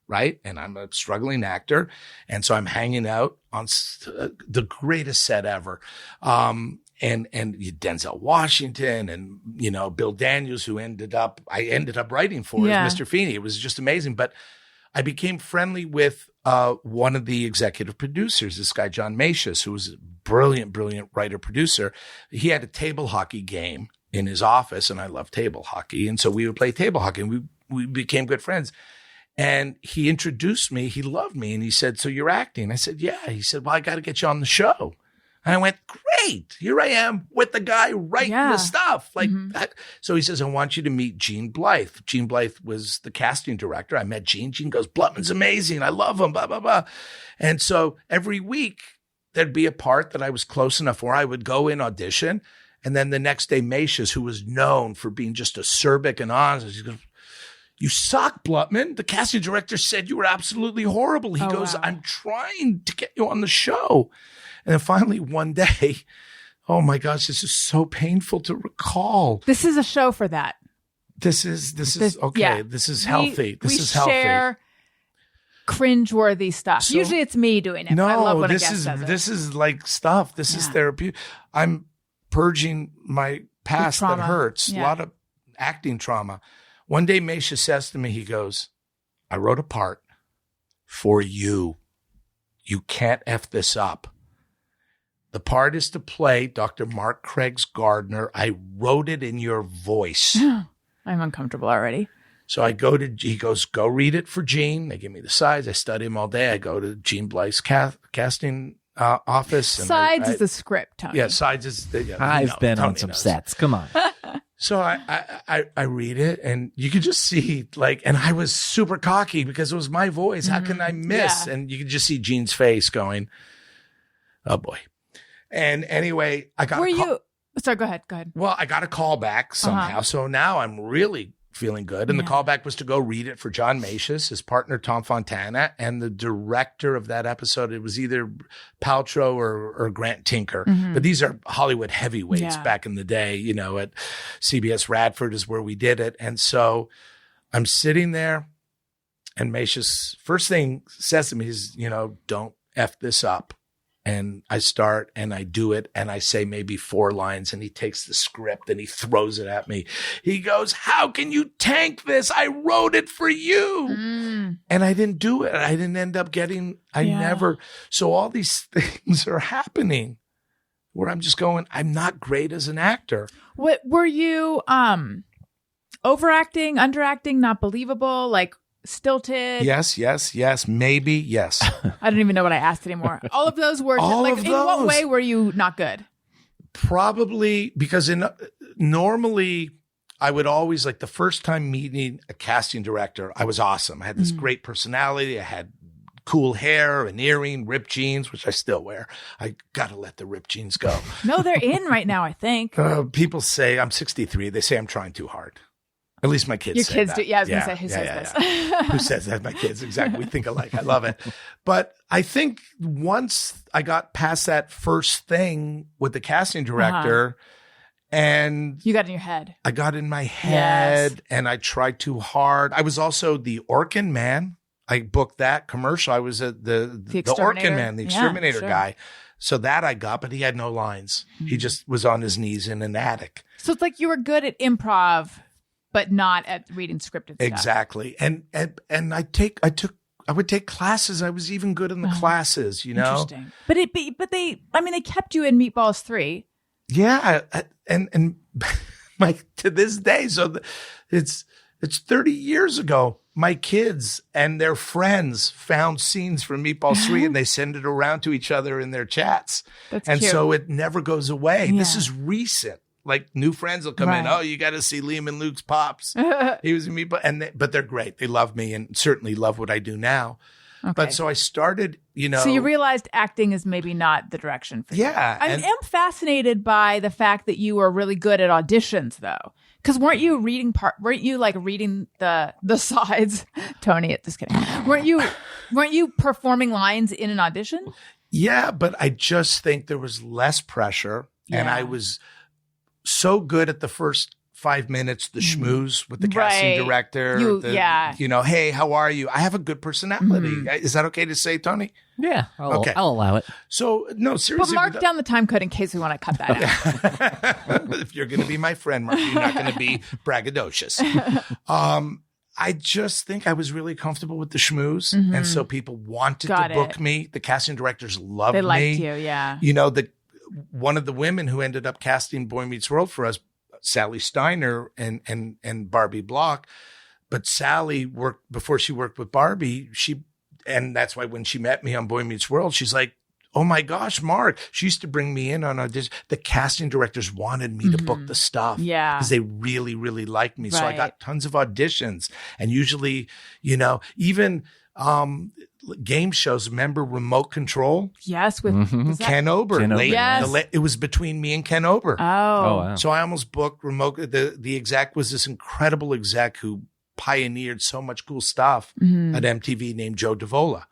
S4: right? And I'm a struggling actor. And so I'm hanging out on the greatest set ever. And Denzel Washington and, Bill Daniels, who I ended up writing for as Mr. Feeney. It was just amazing. But I became friendly with one of the executive producers, this guy, John Macias, who was a brilliant writer, producer. He had a table hockey game in his office, and I love table hockey. And so we would play table hockey, and we became good friends. And he introduced me. He loved me. And he said, so you're acting? I said, yeah. He said, well, I got to get you on the show. And I went, great. Here I am with the guy writing the stuff. Like that. So he says, I want you to meet Gene Blythe. Gene Blythe was the casting director. I met Gene. Gene goes, Blutman's amazing. I love him, blah, blah, blah. And so every week there'd be a part that I was close enough where I would go in audition. And then the next day, Macias, who was known for being just acerbic and honest, he goes, you suck, Blutman. The casting director said you were absolutely horrible. He goes, I'm trying to get you on the show. And then finally one day, oh my gosh, this is so painful to recall.
S2: This is a show for that.
S4: This is okay.
S2: Yeah.
S4: This is healthy. This is healthy.
S2: cringeworthy stuff?
S4: So-
S2: Usually it's me doing it. But I love when a guest does it.
S4: this is like stuff. This is
S2: Yeah.
S4: therapeutic. I'm purging my past that
S2: trauma.
S4: hurts.
S2: Yeah.
S4: A lot of acting trauma. One day, Mesha says to me, he goes, I wrote a part for you. You can't F this up. The part is to play Dr. Mark Craig's gardener. I wrote it in your voice.
S2: I'm uncomfortable already.
S4: So he goes, go read it for Gene. They give me the sides. I study them all day. I go to Gene Blythe's casting office. And
S2: Sides is the script, Tony.
S4: Yeah, sides is the,
S3: I've been on
S4: Tony
S3: some
S4: knows.
S3: sets. Come on.
S4: So I read it, and you could just see and I was super cocky because it was my voice. How can I miss?
S2: Yeah.
S4: And you could just see Gene's face going, oh boy. And anyway, I got
S2: Sorry, go ahead.
S4: Well, I got a call back somehow. So now I'm really feeling good. And the callback was to go read it for John Macias, his partner, Tom Fontana, and the director of that episode. It was either Paltrow or Grant Tinker. But these are Hollywood heavyweights back in the day, at CBS Radford is where we did it. And so I'm sitting there, and Macias first thing says to me is, don't F this up. And I start and I do it and I say maybe 4 lines, and he takes the script and he throws it at me. He goes, how can you tank this? I wrote it for you. And I didn't do it. I didn't end up so all these things are happening where I'm just going, I'm not great as an actor.
S2: What were you overacting, underacting, not believable, like stilted?
S4: Yes, maybe, yes.
S2: I don't even know what I asked anymore. All of those were
S4: All
S2: like
S4: of
S2: in what
S4: those.
S2: way were you not good?
S4: Probably because normally I would always, like the first time meeting a casting director, I was awesome. I had this great personality. I had cool hair, an earring, ripped jeans, which I still wear. I got to let the ripped jeans go.
S2: No, they're in right now, I think.
S4: People say I'm 63. They say I'm trying too hard. At least my kids
S2: Your
S4: say
S2: kids
S4: that.
S2: do. Yeah, I was going to say, who says this?
S4: Who says that? My kids. Exactly. We think alike. I love it. But I think once I got past that first thing with the casting director and
S2: You got in your head.
S4: I got in my head and I tried too hard. I was also the Orkin man. I booked that commercial. I was the Orkin man, the exterminator guy. So that I got, but he had no lines. He just was on his knees in an attic.
S2: So it's like you were good at improv, but not at reading scripted stuff.
S4: Exactly. And I would take classes. I was even good in the classes,
S2: Interesting. But they kept you in Meatballs 3.
S4: Yeah. And to this day, so it's 30 years ago, my kids and their friends found scenes from Meatballs 3 and they send it around to each other in their chats.
S2: That's
S4: and
S2: cute.
S4: so it never goes away.
S2: Yeah.
S4: This is recent. Like new friends will come in. Oh, you got to see Liam and Luke's pops. He was in Meatballs. But they're great. They love me and certainly love what I do now.
S2: Okay.
S4: But so I started,
S2: So you realized acting is maybe not the direction for you.
S4: Yeah.
S2: I am fascinated by the fact that you were really good at auditions, though. Because weren't you reading the sides? Tony, just kidding. Weren't you performing lines in an audition?
S4: Yeah, but I just think there was less pressure, and I was so good at the first 5 minutes, the schmooze with the casting director. Hey, how are you? I have a good personality. Is that okay to say, Tony?
S3: Yeah, I'll allow it.
S4: So, no,
S2: But
S4: seriously.
S2: mark down the time code in case we want to cut that out.
S4: If you're going to be my friend, Mark, you're not going to be braggadocious. I just think I was really comfortable with the schmooze. And so people wanted to book me. The casting directors loved me.
S2: They liked you, yeah.
S4: One of the women who ended up casting Boy Meets World for us, Sally Steiner and Barbie Block. But Sally worked before she worked with Barbie. And that's why when she met me on Boy Meets World, she's like, oh my gosh, Mark. She used to bring me in on audition. The casting directors wanted me to book the stuff.
S2: Yeah.
S4: Because they really, really liked me. So I
S2: Right.
S4: got tons of auditions. And usually, even game shows, remember Remote Control?
S2: Yes, with was that-
S4: Ken Ober.
S3: Ken Ober.
S2: Yes.
S4: It was between me and Ken Ober.
S2: Oh,
S3: wow.
S4: So I almost booked Remote. The exec was this incredible exec who pioneered so much cool stuff at MTV named Joe Davola.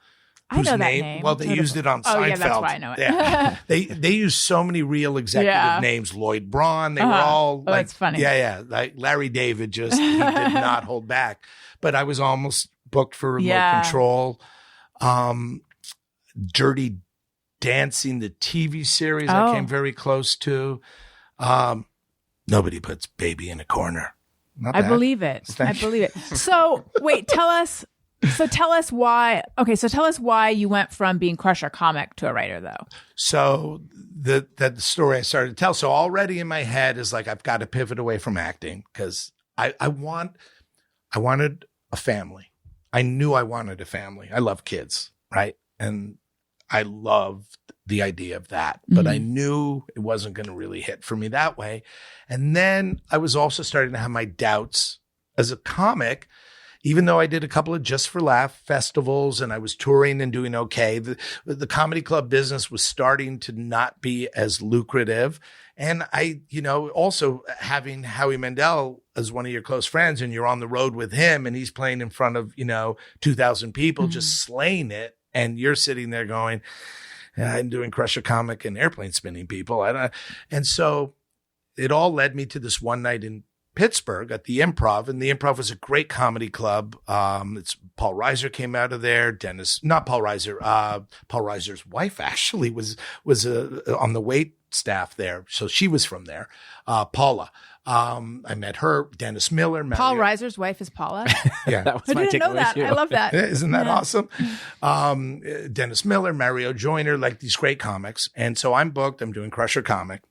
S2: I know that
S4: name.
S2: name.
S4: Well, they
S2: Joe
S4: used it on Seinfeld.
S2: Oh, yeah, that's why I know it.
S4: Yeah. They used so many real executive names. Lloyd Braun. They were all like,
S2: that's funny.
S4: Yeah. Like Larry David he did not hold back. But I was almost booked for Remote Control. Dirty Dancing, the TV series, I came very close to. Nobody puts baby in a corner. Not
S2: I
S4: bad.
S2: believe it. I believe it. So wait, tell us why. Okay, so tell us why you went from being crusher comic to a writer, though.
S4: So the story I started to tell. So already in my head is like, I've got to pivot away from acting because I wanted a family. I knew I wanted a family. I love kids, right? And I loved the idea of that, but I knew it wasn't going to really hit for me that way. And then I was also starting to have my doubts as a comic, even though I did a couple of Just for Laugh festivals and I was touring and doing okay. The comedy club business was starting to not be as lucrative. And I, also having Howie Mandel as one of your close friends and you're on the road with him and he's playing in front of, 2,000 people, just slaying it. And you're sitting there going, I'm doing Crusher Comic and airplane spinning people. And so it all led me to this one night in Pittsburgh at the Improv. And the Improv was a great comedy club. It's Paul Reiser came out of there. Paul Reiser's wife actually was on the wait staff there. So she was from there. Paula. I met her, Dennis Miller.
S2: Paul Reiser's wife is Paula.
S4: Yeah.
S3: That was
S2: I
S3: my
S2: didn't know
S3: takeaway
S2: that.
S3: too.
S2: I love that.
S4: Isn't that awesome? Dennis Miller, Mario Joyner, like these great comics. And so I'm booked. I'm doing Crusher Comic.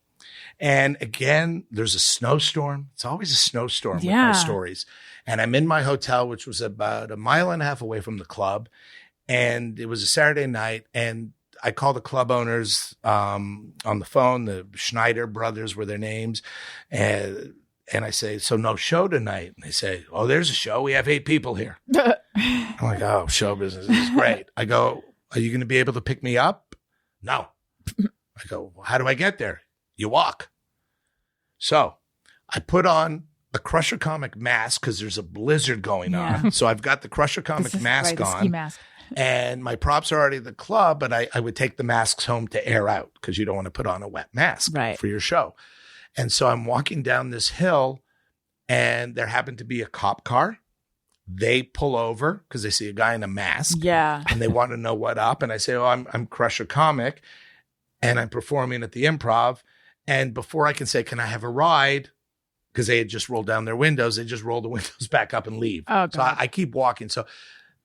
S4: And again, there's a snowstorm. It's always a snowstorm with my stories. And I'm in my hotel, which was about 1.5 miles away from the club. And it was a Saturday night. And I called the club owners on the phone. The Schneider brothers were their names. And I say, so no show tonight? And they say, oh, there's a show. We have 8 people here. I'm like, oh, show business is great. I go, are you going to be able to pick me up? No. I go, well, how do I get there? You walk. So I put on a Crusher Comic mask because there's a blizzard going on. So I've got the Crusher Comic mask on.
S2: The ski mask.
S4: And my props are already at the club, but I would take the masks home to air out because you don't want to put on a wet mask for your show. And so I'm walking down this hill and there happened to be a cop car. They pull over because they see a guy in a mask.
S2: Yeah.
S4: And they want to know what up. And I say, oh, I'm Crusher Comic and I'm performing at the Improv. And before I can say, can I have a ride? Because they had just rolled down their windows. They just roll the windows back up and leave.
S2: Oh, God.
S4: So I keep walking. So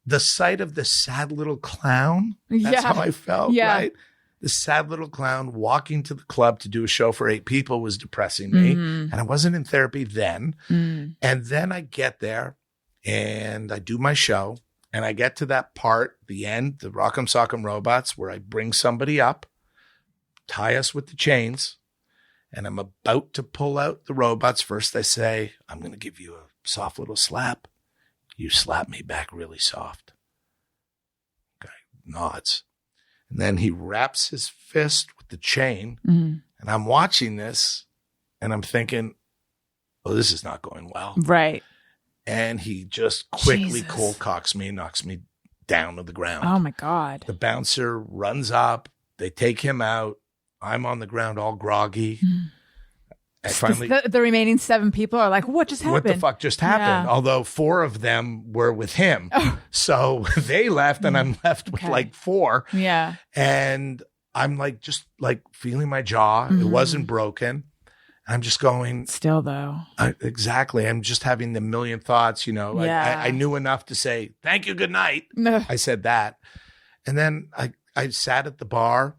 S4: the sight of the sad little clown, that's how I felt, right? The sad little clown walking to the club to do a show for 8 people was depressing me. And I wasn't in therapy then. And then I get there and I do my show and I get to that part, the end, the Rock'em Sock'em Robots, where I bring somebody up, tie us with the chains, and I'm about to pull out the robots. First I say, I'm going to give you a soft little slap. You slap me back really soft. Guy nods. And then he wraps his fist with the chain. And I'm watching this and I'm thinking, oh, this is not going well.
S2: Right.
S4: And he just quickly cold cocks me, knocks me down to the ground.
S2: Oh my God.
S4: The bouncer runs up. They take him out. I'm on the ground all groggy. I finally,
S2: the remaining 7 people are like, what just happened?
S4: What the fuck just happened? Although 4 of them were with him. So they left and I'm left with like 4.
S2: Yeah.
S4: And I'm like, just like feeling my jaw. It wasn't broken. I'm just going.
S2: Still though.
S4: Exactly. I'm just having the million thoughts, I knew enough to say, thank you, good night. I said that. And then I sat at the bar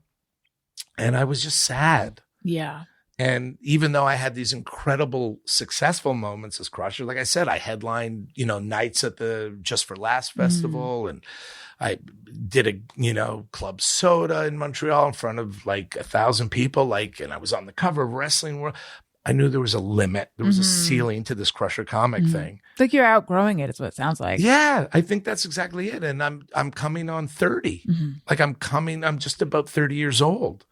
S4: and I was just sad.
S2: Yeah.
S4: And even though I had these incredible successful moments as Crusher, like I said, I headlined, nights at the Just for Laughs festival and I did a, Club Soda in Montreal in front of like 1,000 people, and I was on the cover of Wrestling World. I knew there was a limit. There was a ceiling to this Crusher Comic thing.
S2: It's like you're outgrowing it is what it sounds like.
S4: Yeah, I think that's exactly it. And I'm coming on 30. I'm just about 30 years old.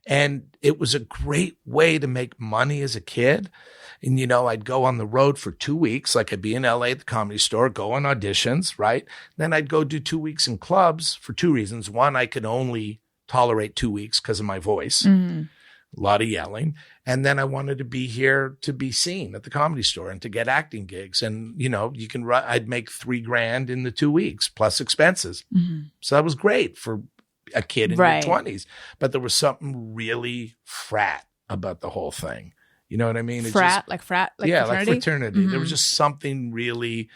S4: And it was a great way to make money as a kid. And, I'd go on the road for 2 weeks. Like I'd be in LA at the Comedy Store, go on auditions, right? Then I'd go do 2 weeks in clubs for 2 reasons. One, I could only tolerate 2 weeks because of my voice. a lot of yelling. And then I wanted to be here to be seen at the Comedy Store and to get acting gigs. And, you know, I'd make $3,000 in the 2 weeks plus expenses. So that was great for a kid in your 20s. But there was something really frat about the whole thing. You know what I mean?
S2: Frat?
S4: Yeah,
S2: fraternity?
S4: like fraternity. There was just something really,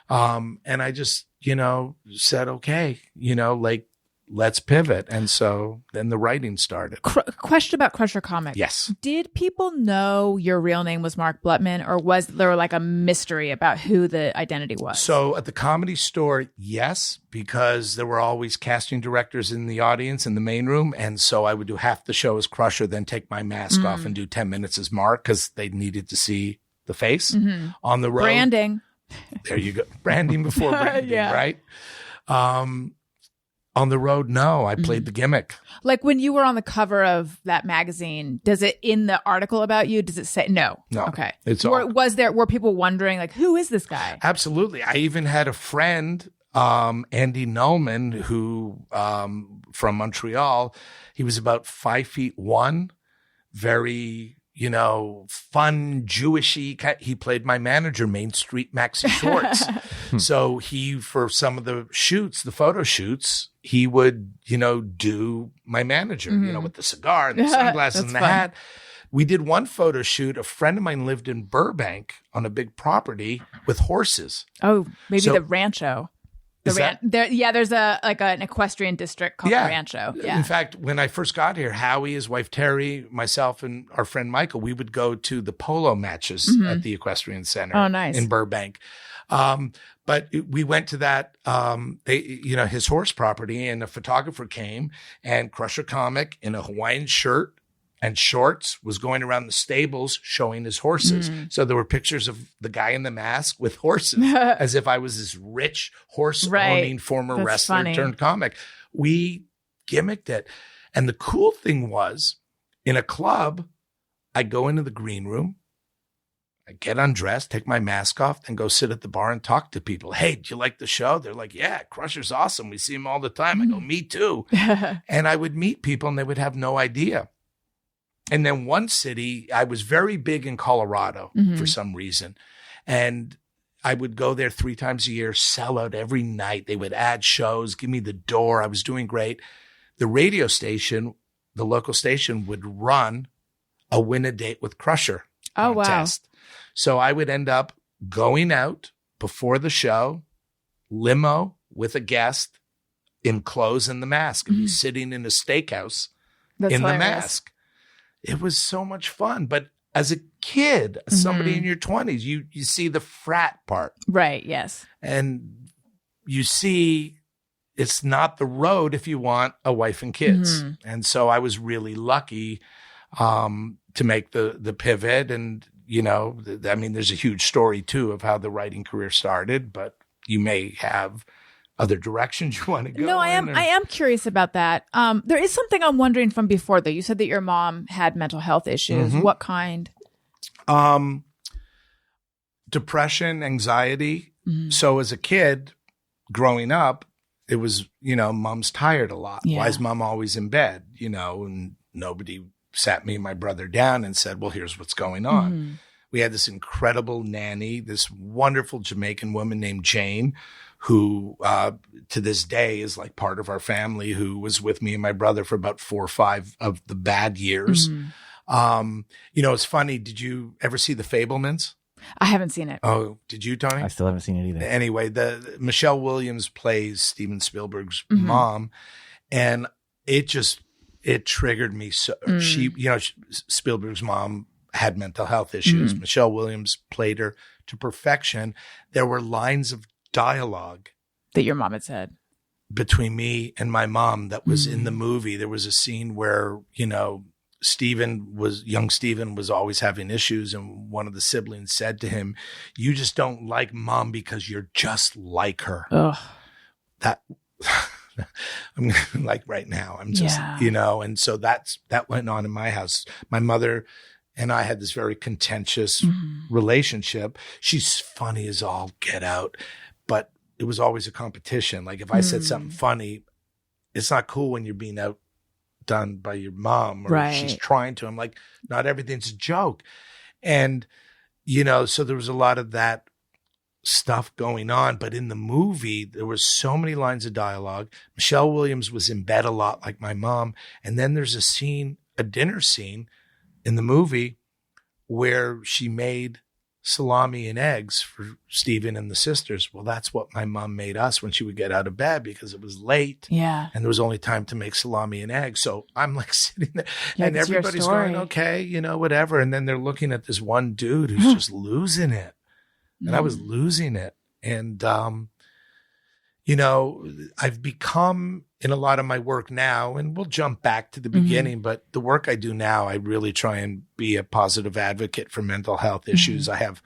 S4: and I just, you know, said, okay, you know, like, let's pivot. And so then the writing started.
S2: Question about Crusher Comic.
S4: Yes.
S2: Did people know your real name was Mark Blutman, or was there like a mystery about who the identity was?
S4: So at the Comedy Store, yes, because there were always casting directors in the audience in the main room. And so I would do half the show as Crusher, then take my mask off and do 10 minutes as Mark because they needed to see the face on the road.
S2: Branding.
S4: There you go. Branding before branding, right? On the road, no, I played the gimmick.
S2: Like when you were on the cover of that magazine, does it, in the article about you, does it say no?
S4: No.
S2: Okay.
S4: Were
S2: people wondering like, who is this guy?
S4: Absolutely. I even had a friend, Andy Nullman, who, from Montreal, he was about 5'1", very, you know, fun, Jewishy. He played my manager, Main Street Maxi Shorts. So he, for some of the shoots, the photo shoots, he would, you know, do my manager, you know, with the cigar and the sunglasses and the hat. We did one photo shoot. A friend of mine lived in Burbank on a big property with horses.
S2: Oh, maybe the Rancho.
S4: There's
S2: an equestrian district called the Rancho. Yeah.
S4: In fact, when I first got here, Howie, his wife Terry, myself, and our friend Michael, we would go to the polo matches at the Equestrian Center in Burbank. But we went to that, his horse property, and a photographer came, and Crusher Comic in a Hawaiian shirt and shorts was going around the stables showing his horses. So there were pictures of the guy in the mask with horses, as if I was this rich horse-owning former wrestler turned comic. We gimmicked it. And the cool thing was, in a club, I go into the green room, I get undressed, take my mask off, and go sit at the bar and talk to people. Hey, do you like the show? They're like, yeah, Crusher's awesome. We see him all the time. I go, me too. And I would meet people and they would have no idea. And then one city, I was very big in Colorado for some reason. And I would go there 3 times a year, sell out every night. They would add shows, give me the door. I was doing great. The radio station, the local station, would run a Win a Date with Crusher contest. Wow. So I would end up going out before the show, limo with a guest in clothes and the mask, and he's sitting in a steakhouse in the mask. It was so much fun. But as a kid, somebody in your 20s, you see the frat part.
S2: Right, yes.
S4: And you see it's not the road if you want a wife and kids. And so I was really lucky to make the pivot. And, you know, I mean, there's a huge story, too, of how the writing career started. But you may have other directions you want to go.
S2: No, I am curious about that. There is something I'm wondering from before, though. You said that your mom had mental health issues. What kind?
S4: Depression, anxiety. So as a kid growing up, it was, you know, mom's tired a lot. Why is mom always in bed? You know, and nobody sat me and my brother down and said, well, here's what's going on. We had this incredible nanny, this wonderful Jamaican woman named Jane, who to this day is like part of our family, who was with me and my brother for about 4 or 5 of the bad years. You know, it's funny. Did you ever see The Fabelmans?
S2: I haven't seen it.
S4: Oh, did you, Tony?
S3: I still haven't seen it either.
S4: Anyway, the Michelle Williams plays Steven Spielberg's mom, and it triggered me. So she, you know, Spielberg's mom had mental health issues. Michelle Williams played her to perfection. There were lines of dialogue
S2: that your mom had said
S4: between me and my mom that was in the movie. There was a scene where, you know, young Steven was always having issues, and one of the siblings said to him, you just don't like mom because you're just like her. That I'm like right now, I'm just, you know, and so that went on in my house. My mother and I had this very contentious relationship. She's funny as all get out, but it was always a competition. Like if I said something funny, it's not cool when you're being out done by your mom, or
S2: Right.
S4: she's trying to. I'm like, not everything's a joke. And, you know, so there was a lot of that stuff going on. But in the movie, there was so many lines of dialogue. Michelle Williams was in bed a lot like my mom. And then there's a dinner scene in the movie where she made salami and eggs for Stephen and the sisters. Well, that's what my mom made us when she would get out of bed, because it was late.
S2: Yeah.
S4: And there was only time to make salami and eggs. So I'm like sitting there
S2: Yeah,
S4: and
S2: it's your
S4: everybody's
S2: story.
S4: going, okay, you know, whatever. And then they're looking at this one dude who's just losing it. And I was losing it. And, you know, I've become, in a lot of my work now, and we'll jump back to the beginning, but the work I do now, I really try and be a positive advocate for mental health issues. I have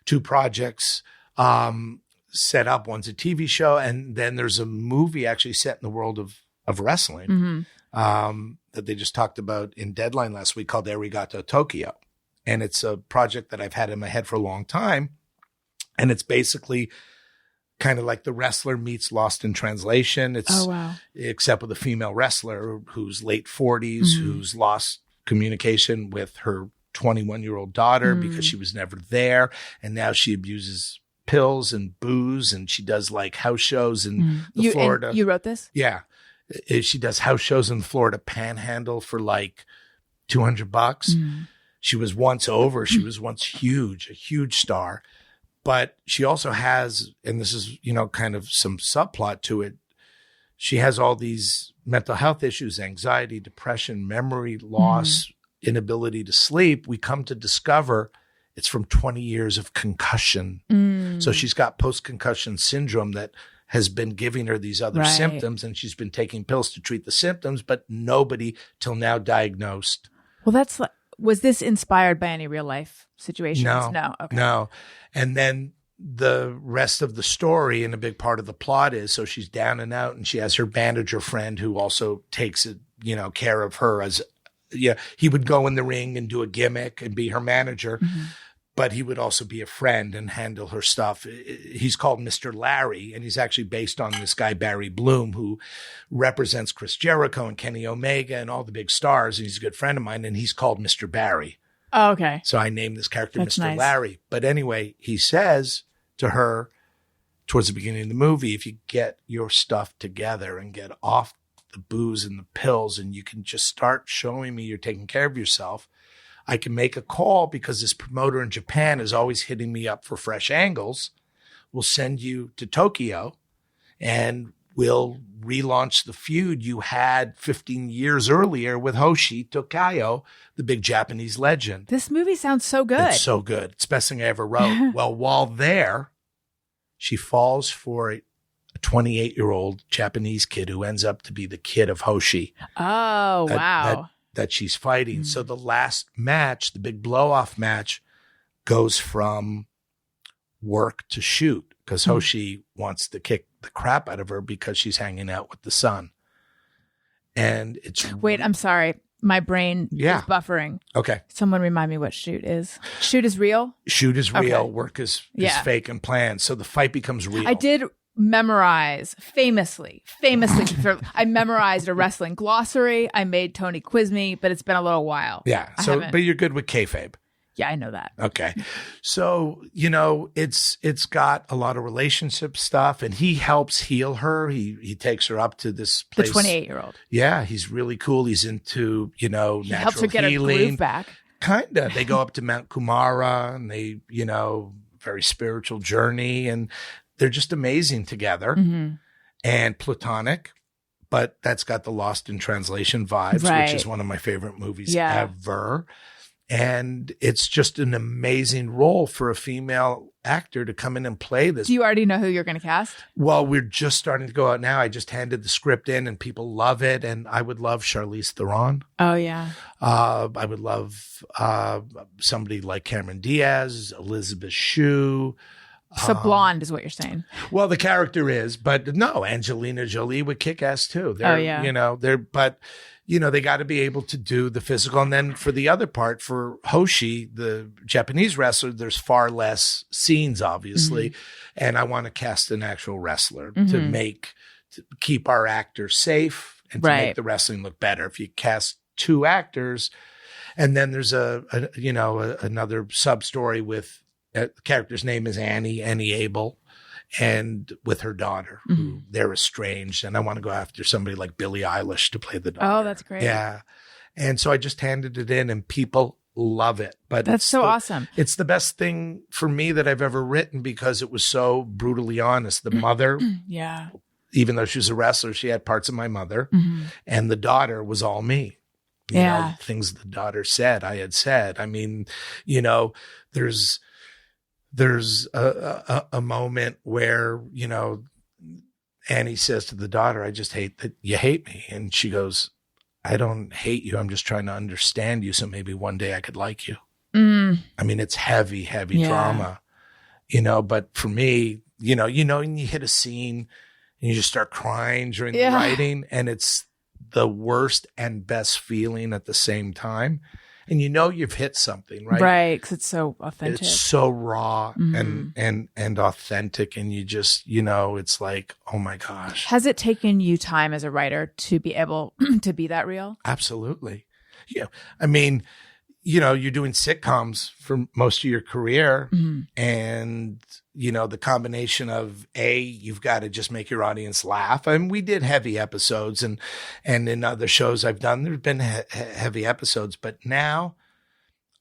S4: 2 projects set up. One's a TV show, and then there's a movie actually set in the world of wrestling that they just talked about in Deadline last week, called Arigato Tokyo. And it's a project that I've had in my head for a long time. And it's basically kind of like The Wrestler meets Lost in Translation. It's except with a female wrestler who's late 40s, who's lost communication with her 21-year-old daughter because she was never there. And now she abuses pills and booze, and she does like house shows in the Florida.
S2: You wrote this?
S4: Yeah. She does house shows in Florida Panhandle for like $200. She was once over. She was once huge, a huge star. But she also has, and this is, you know, kind of some subplot to it, she has all these mental health issues, anxiety, depression, memory loss, inability to sleep. We come to discover it's from 20 years of concussion. So she's got post-concussion syndrome that has been giving her these other symptoms, and she's been taking pills to treat the symptoms, but nobody till now diagnosed.
S2: Well, that's like, was this inspired by any real life situations? No. Okay.
S4: No. And then the rest of the story, and a big part of the plot is, so she's down and out, and she has her bandager friend who also takes care of her as, he would go in the ring and do a gimmick and be her manager, but he would also be a friend and handle her stuff. He's called Mr. Larry, and he's actually based on this guy, Barry Bloom, who represents Chris Jericho and Kenny Omega and all the big stars. And he's a good friend of mine, and he's called Mr. Barry.
S2: Oh, okay.
S4: So I named this character
S2: That's
S4: Mr.
S2: nice.
S4: Larry. But anyway, he says to her towards the beginning of the movie, if you get your stuff together and get off the booze and the pills, and you can just start showing me you're taking care of yourself, I can make a call, because this promoter in Japan is always hitting me up for fresh angles. We'll send you to Tokyo, and we'll relaunch the feud you had 15 years earlier with Hoshi Tokayo, the big Japanese legend.
S2: This movie sounds so good.
S4: It's so good. It's the best thing I ever wrote. Well, while there, she falls for a 28-year-old Japanese kid who ends up to be the kid of Hoshi.
S2: Oh, wow.
S4: That she's fighting. So the last match, the big blow-off match, goes from work to shoot, because Hoshi wants to kick the crap out of her because she's hanging out with the son. And it's...
S2: Wait, I'm sorry. My brain is buffering.
S4: Okay.
S2: Someone remind me what shoot is. Shoot is real?
S4: Shoot is real.
S2: Okay.
S4: Work is fake and planned. So the fight becomes real.
S2: I did memorize famously. I memorized a wrestling glossary. I made Tony quiz me, but it's been a little while.
S4: Yeah. So, but you're good with kayfabe.
S2: Yeah, I know that.
S4: Okay. So, it's got a lot of relationship stuff, and he helps heal her. He takes her up to this place.
S2: The 28-year-old.
S4: Yeah. He's really cool. He's into, natural
S2: He helps her get
S4: healing.
S2: her groove back.
S4: Kind of. They go up to Mount Kumara, and they, very spiritual journey, and they're just amazing together and platonic. But that's got the Lost in Translation vibes, which is one of my favorite movies ever. And it's just an amazing role for a female actor to come in and play this.
S2: Do you already know who you're going to cast?
S4: Well, we're just starting to go out now. I just handed the script in, and people love it. And I would love Charlize Theron.
S2: Oh, yeah.
S4: I would love somebody like Cameron Diaz, Elizabeth Shue.
S2: So blonde is what you're saying.
S4: Well, the character is, but no, Angelina Jolie would kick ass too. They got to be able to do the physical. And then for the other part, for Hoshi, the Japanese wrestler, there's far less scenes, obviously. And I want to cast an actual wrestler to keep our actor safe and to
S2: Right.
S4: make the wrestling look better. If you cast 2 actors, and then there's another sub story with the character's name is Annie Abel, and with her daughter, who they're estranged, and I want to go after somebody like Billie Eilish to play the daughter.
S2: Oh, that's great.
S4: Yeah, and so I just handed it in, and people love it. But
S2: That's so awesome.
S4: It's the best thing for me that I've ever written because it was so brutally honest. The mother,
S2: Yeah.
S4: even though she was a wrestler, she had parts of my mother, and the daughter was all me. You know, things the daughter said, I had said. I mean, you know, there's a moment where, you know, Annie says to the daughter, I just hate that you hate me. And she goes, I don't hate you. I'm just trying to understand you. So maybe one day I could like you. I mean, it's heavy drama, you know, but for me, you know, and you hit a scene and you just start crying during the writing, and it's the worst and best feeling at the same time. And you know you've hit something, right?
S2: Right, because it's so authentic.
S4: It's so raw and authentic, and you just, you know, it's like, oh my gosh.
S2: Has it taken you time as a writer to be able to be that real?
S4: Absolutely. Yeah. I mean, you know, you're doing sitcoms for most of your career, and, you know, the combination of you've got to just make your audience laugh. I mean, we did heavy episodes, and in other shows I've done, there's been heavy episodes, but now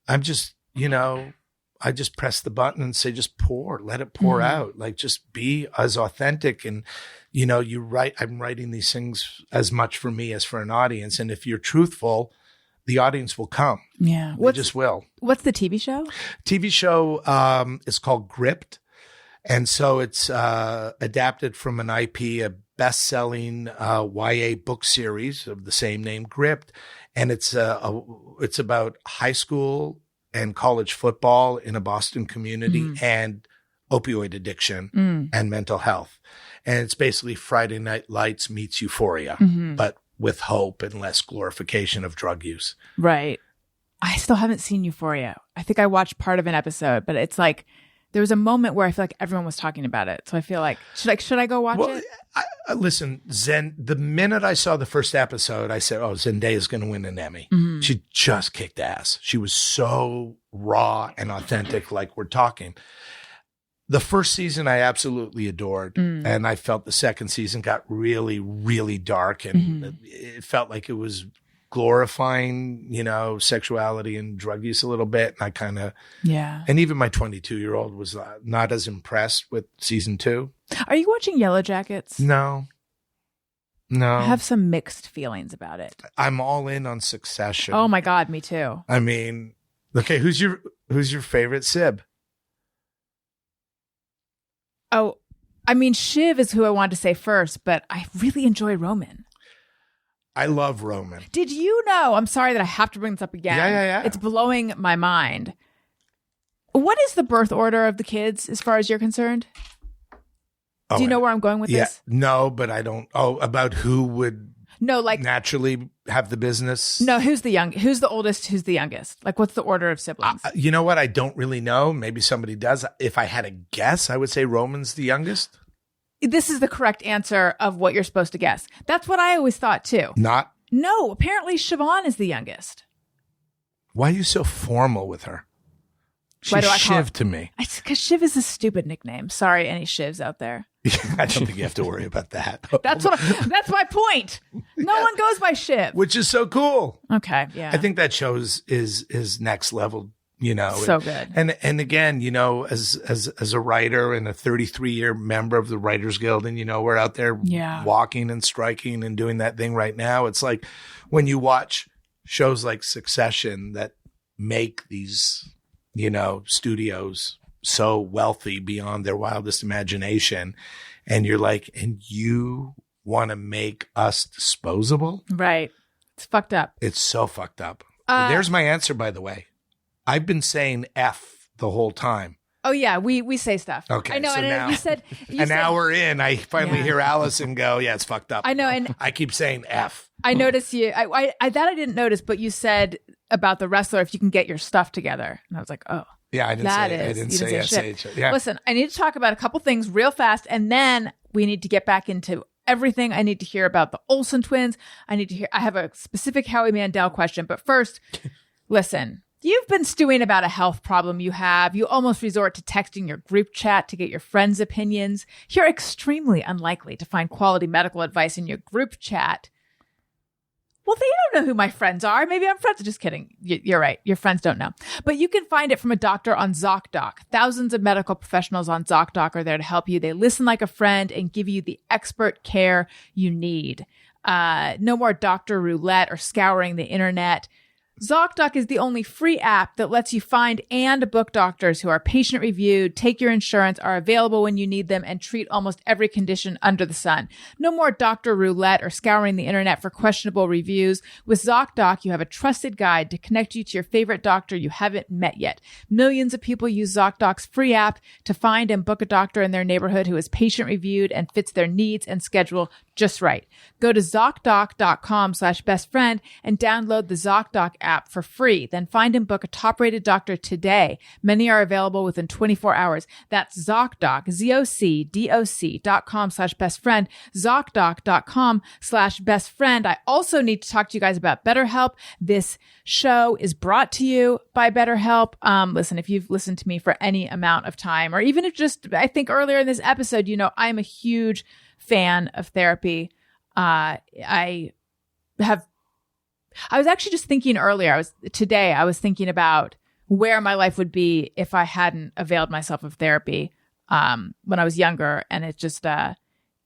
S4: I'm just, you know, I just press the button and say, just let it pour out. Like, just be as authentic. And, you know, I'm writing these things as much for me as for an audience. And if you're truthful, the audience will come.
S2: Yeah.
S4: They just will.
S2: What's the TV show?
S4: TV show is called Gripped. And so it's adapted from an IP, a best-selling YA book series of the same name, Gripped. And it's about high school and college football in a Boston community and opioid addiction and mental health. And it's basically Friday Night Lights meets Euphoria, but with hope and less glorification of drug use.
S2: Right. I still haven't seen Euphoria. I think I watched part of an episode, but it's like there was a moment where I feel like everyone was talking about it. So I feel like, should I go watch it?
S4: Listen, the minute I saw the first episode, I said, oh, Zendaya's going to win an Emmy. She just kicked ass. She was so raw and authentic, like we're talking. The first season I absolutely adored, and I felt the second season got really, really dark, and it felt like it was glorifying, you know, sexuality and drug use a little bit. And I kind of, and even my 22-year-old was not as impressed with season 2.
S2: Are you watching Yellow Jackets?
S4: No.
S2: I have some mixed feelings about it.
S4: I'm all in on Succession.
S2: Oh my God, me too.
S4: I mean, okay, who's your favorite Sib?
S2: Oh, I mean, Shiv is who I wanted to say first, but I really enjoy Roman.
S4: I love Roman.
S2: Did you know? I'm sorry that I have to bring this up again.
S4: Yeah.
S2: It's blowing my mind. What is the birth order of the kids as far as you're concerned? Do you know where I'm going with this?
S4: No, but I don't. Oh, about who would naturally have the business?
S2: No, who's the oldest, who's the youngest? Like, what's the order of siblings?
S4: You know what? I don't really know. Maybe somebody does. If I had a guess, I would say Roman's the youngest.
S2: This is the correct answer of what you're supposed to guess. That's what I always thought too.
S4: Not?
S2: No, apparently Siobhan is the youngest.
S4: Why are you so formal with her?
S2: Why
S4: She's
S2: do I call
S4: Shiv to me.
S2: It's because Shiv is a stupid nickname. Sorry, any Shivs out there.
S4: I don't think you have to worry about that.
S2: That's my point. No one goes by Shiv.
S4: Which is so cool.
S2: Okay, yeah.
S4: I think that shows is next level, you know.
S2: So good.
S4: And again, you know, as a writer and a 33-year member of the Writers Guild, and, you know, we're out there walking and striking and doing that thing right now. It's like when you watch shows like Succession that make these, you know, studios so wealthy beyond their wildest imagination. And you're like, and you want to make us disposable?
S2: Right. It's fucked up.
S4: It's so fucked up. There's my answer, by the way. I've been saying F the whole time.
S2: Oh, yeah. We say stuff.
S4: Okay.
S2: I know.
S4: So
S2: and
S4: now,
S2: you said
S4: an hour in, I finally hear Allison go, yeah, it's fucked up.
S2: I know. And
S4: I keep saying F.
S2: I noticed you. I that I didn't notice, but you said about the wrestler, if you can get your stuff together. And I was like, oh.
S4: Yeah, I didn't say shit. Yeah.
S2: Listen, I need to talk about a couple things real fast, and then we need to get back into everything. I need to hear about the Olson twins. I have a specific Howie Mandel question. But first, listen, you've been stewing about a health problem you have. You almost resort to texting your group chat to get your friends' opinions. You're extremely unlikely to find quality medical advice in your group chat. Well, they don't know who my friends are. Maybe I'm friends. Just kidding. You're right. Your friends don't know. But you can find it from a doctor on ZocDoc. Thousands of medical professionals on ZocDoc are there to help you. They listen like a friend and give you the expert care you need. No more doctor roulette or scouring the internet. ZocDoc is the only free app that lets you find and book doctors who are patient reviewed, take your insurance, are available when you need them, and treat almost every condition under the sun. No more doctor roulette or scouring the internet for questionable reviews. With ZocDoc, you have a trusted guide to connect you to your favorite doctor you haven't met yet. Millions of people use ZocDoc's free app to find and book a doctor in their neighborhood who is patient reviewed and fits their needs and schedule just right. Go to ZocDoc.com/bestfriend and download the ZocDoc app for free. Then find and book a top-rated doctor today. Many are available within 24 hours. That's ZocDoc, ZocDoc.com/bestfriend, ZocDoc.com/bestfriend. I also need to talk to you guys about BetterHelp. This show is brought to you by BetterHelp. Listen, if you've listened to me for any amount of time, or even if just, I think earlier in this episode, you know, I'm a huge fan of therapy. I was actually just thinking earlier, I was thinking about where my life would be if I hadn't availed myself of therapy when I was younger. And it just,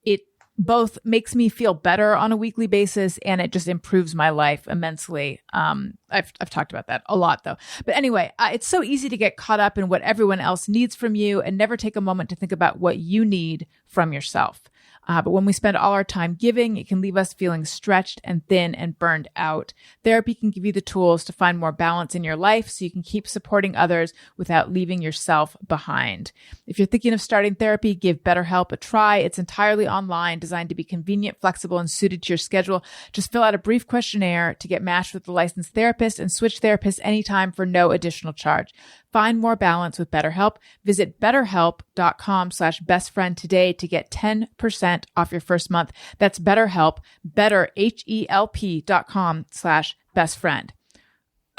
S2: it both makes me feel better on a weekly basis and it just improves my life immensely. I've talked about that a lot though. But anyway, it's so easy to get caught up in what everyone else needs from you and never take a moment to think about what you need from yourself. But when we spend all our time giving, it can leave us feeling stretched and thin and burned out. Therapy can give you the tools to find more balance in your life so you can keep supporting others without leaving yourself behind. If you're thinking of starting therapy, give BetterHelp a try. It's entirely online, designed to be convenient, flexible, and suited to your schedule. Just fill out a brief questionnaire to get matched with a licensed therapist and switch therapists anytime for no additional charge. Find more balance with BetterHelp. Visit BetterHelp.com/bestfriend today to get 10% off your first month. That's BetterHelp, BetterHelp.com/bestfriend.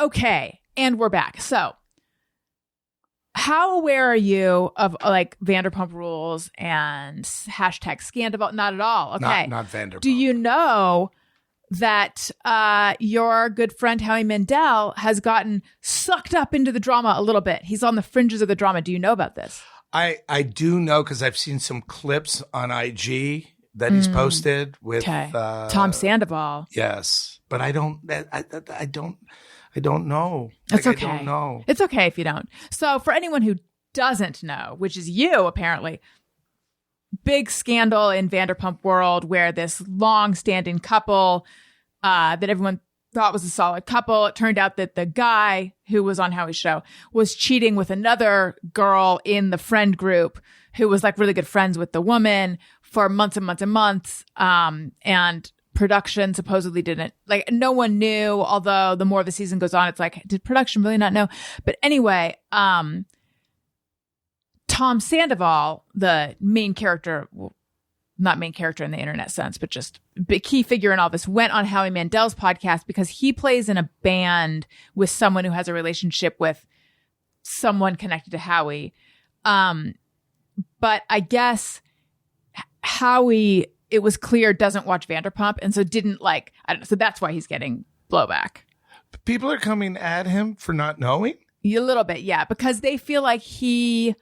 S2: Okay, and we're back. So, how aware are you of like Vanderpump Rules and hashtag Scandival? Not at all. Okay,
S4: not Vanderpump.
S2: Do you know that your good friend Howie Mandel has gotten sucked up into the drama a little bit? He's on the fringes of the drama. Do you know about this?
S4: I do know because I've seen some clips on IG that he's posted with
S2: Tom Sandoval.
S4: Yes, but I don't know.
S2: It's okay.
S4: I don't know.
S2: It's okay if you don't. So for anyone who doesn't know, which is you apparently, big scandal in Vanderpump world where this long-standing couple that everyone thought was a solid couple. It turned out that the guy who was on Howie's show was cheating with another girl in the friend group who was like really good friends with the woman for months and months and months. And production supposedly didn't, like, no one knew, although the more the season goes on, it's like, did production really not know? But anyway, Tom Sandoval, the main character, well, not main character in the internet sense, but just a key figure in all this, went on Howie Mandel's podcast because he plays in a band with someone who has a relationship with someone connected to Howie. But I guess Howie, it was clear, doesn't watch Vanderpump, and so didn't like, I don't know. So that's why he's getting blowback.
S4: People are coming at him for not knowing?
S2: A little bit, yeah, because they feel like he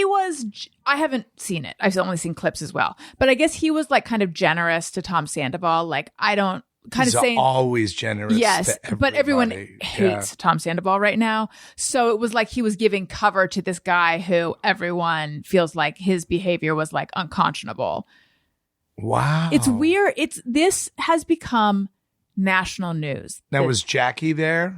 S2: was, I haven't seen it. I've only seen clips as well. But I guess he was like kind of generous to Tom Sandoval. Like, I don't, kind
S4: He's
S2: of saying.
S4: Always generous.
S2: Yes,
S4: to everybody.
S2: But everyone hates Tom Sandoval right now. So it was like he was giving cover to this guy who everyone feels like his behavior was like unconscionable.
S4: Wow.
S2: It's weird. This has become national news.
S4: Now, was Jackie there?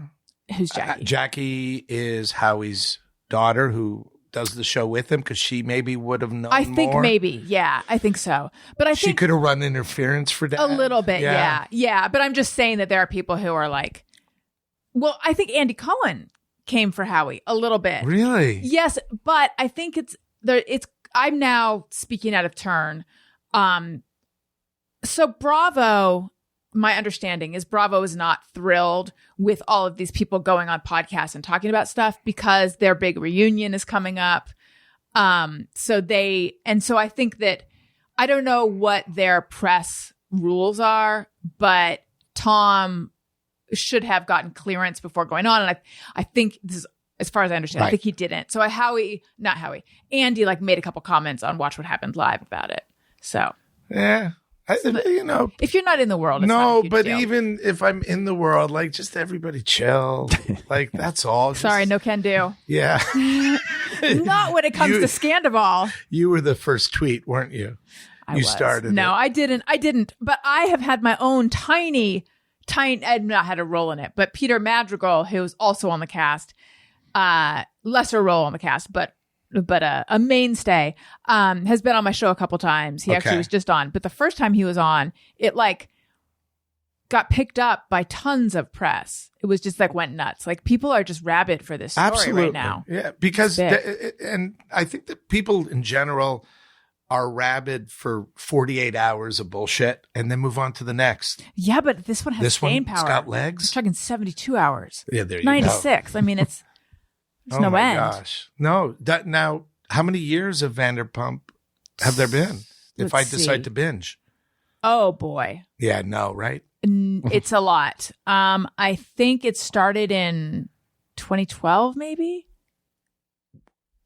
S2: Who's Jackie?
S4: Jackie is Howie's daughter who does the show with him because she maybe would have known
S2: I think
S4: more.
S2: Maybe. Yeah, I think so. But I think
S4: she could have run interference for Dad.
S2: A little bit. Yeah. But I'm just saying that there are people who are like, well, I think Andy Cohen came for Howie a little bit.
S4: Really?
S2: Yes. But I think I'm now speaking out of turn. So Bravo, my understanding is Bravo is not thrilled with all of these people going on podcasts and talking about stuff because their big reunion is coming up. So I think that I don't know what their press rules are, but Tom should have gotten clearance before going on. And I think this is, as far as I understand, I think he didn't. So Andy like made a couple comments on Watch What Happened Live about it. So
S4: yeah.
S2: If you're not in the world, it's not a huge
S4: but
S2: deal.
S4: even if I'm in the world, like just everybody chill. Like that's all.
S2: Sorry, no can do.
S4: Yeah.
S2: Not when it comes to Scandival.
S4: You were the first tweet, weren't you?
S2: I
S4: started.
S2: No, I didn't. But I have had my own tiny, I've not had a role in it. But Peter Madrigal, who's also on the cast, lesser role on the cast, but a mainstay, has been on my show a couple times. He actually was just on. But the first time he was on, it like got picked up by tons of press. It was just like went nuts. Like people are just rabid for this story right now.
S4: Yeah, because and I think that people in general are rabid for 48 hours of bullshit and then move on to the next.
S2: Yeah, but this one has staying power.
S4: It's got legs.
S2: I'm talking 72 hours.
S4: Yeah, there you
S2: 96.
S4: go.
S2: I mean, it's there's no end. Oh my gosh.
S4: No, now how many years of Vanderpump have there been? If I decide to binge.
S2: Oh boy.
S4: Yeah, no, right?
S2: It's a lot. I think it started in 2012 maybe.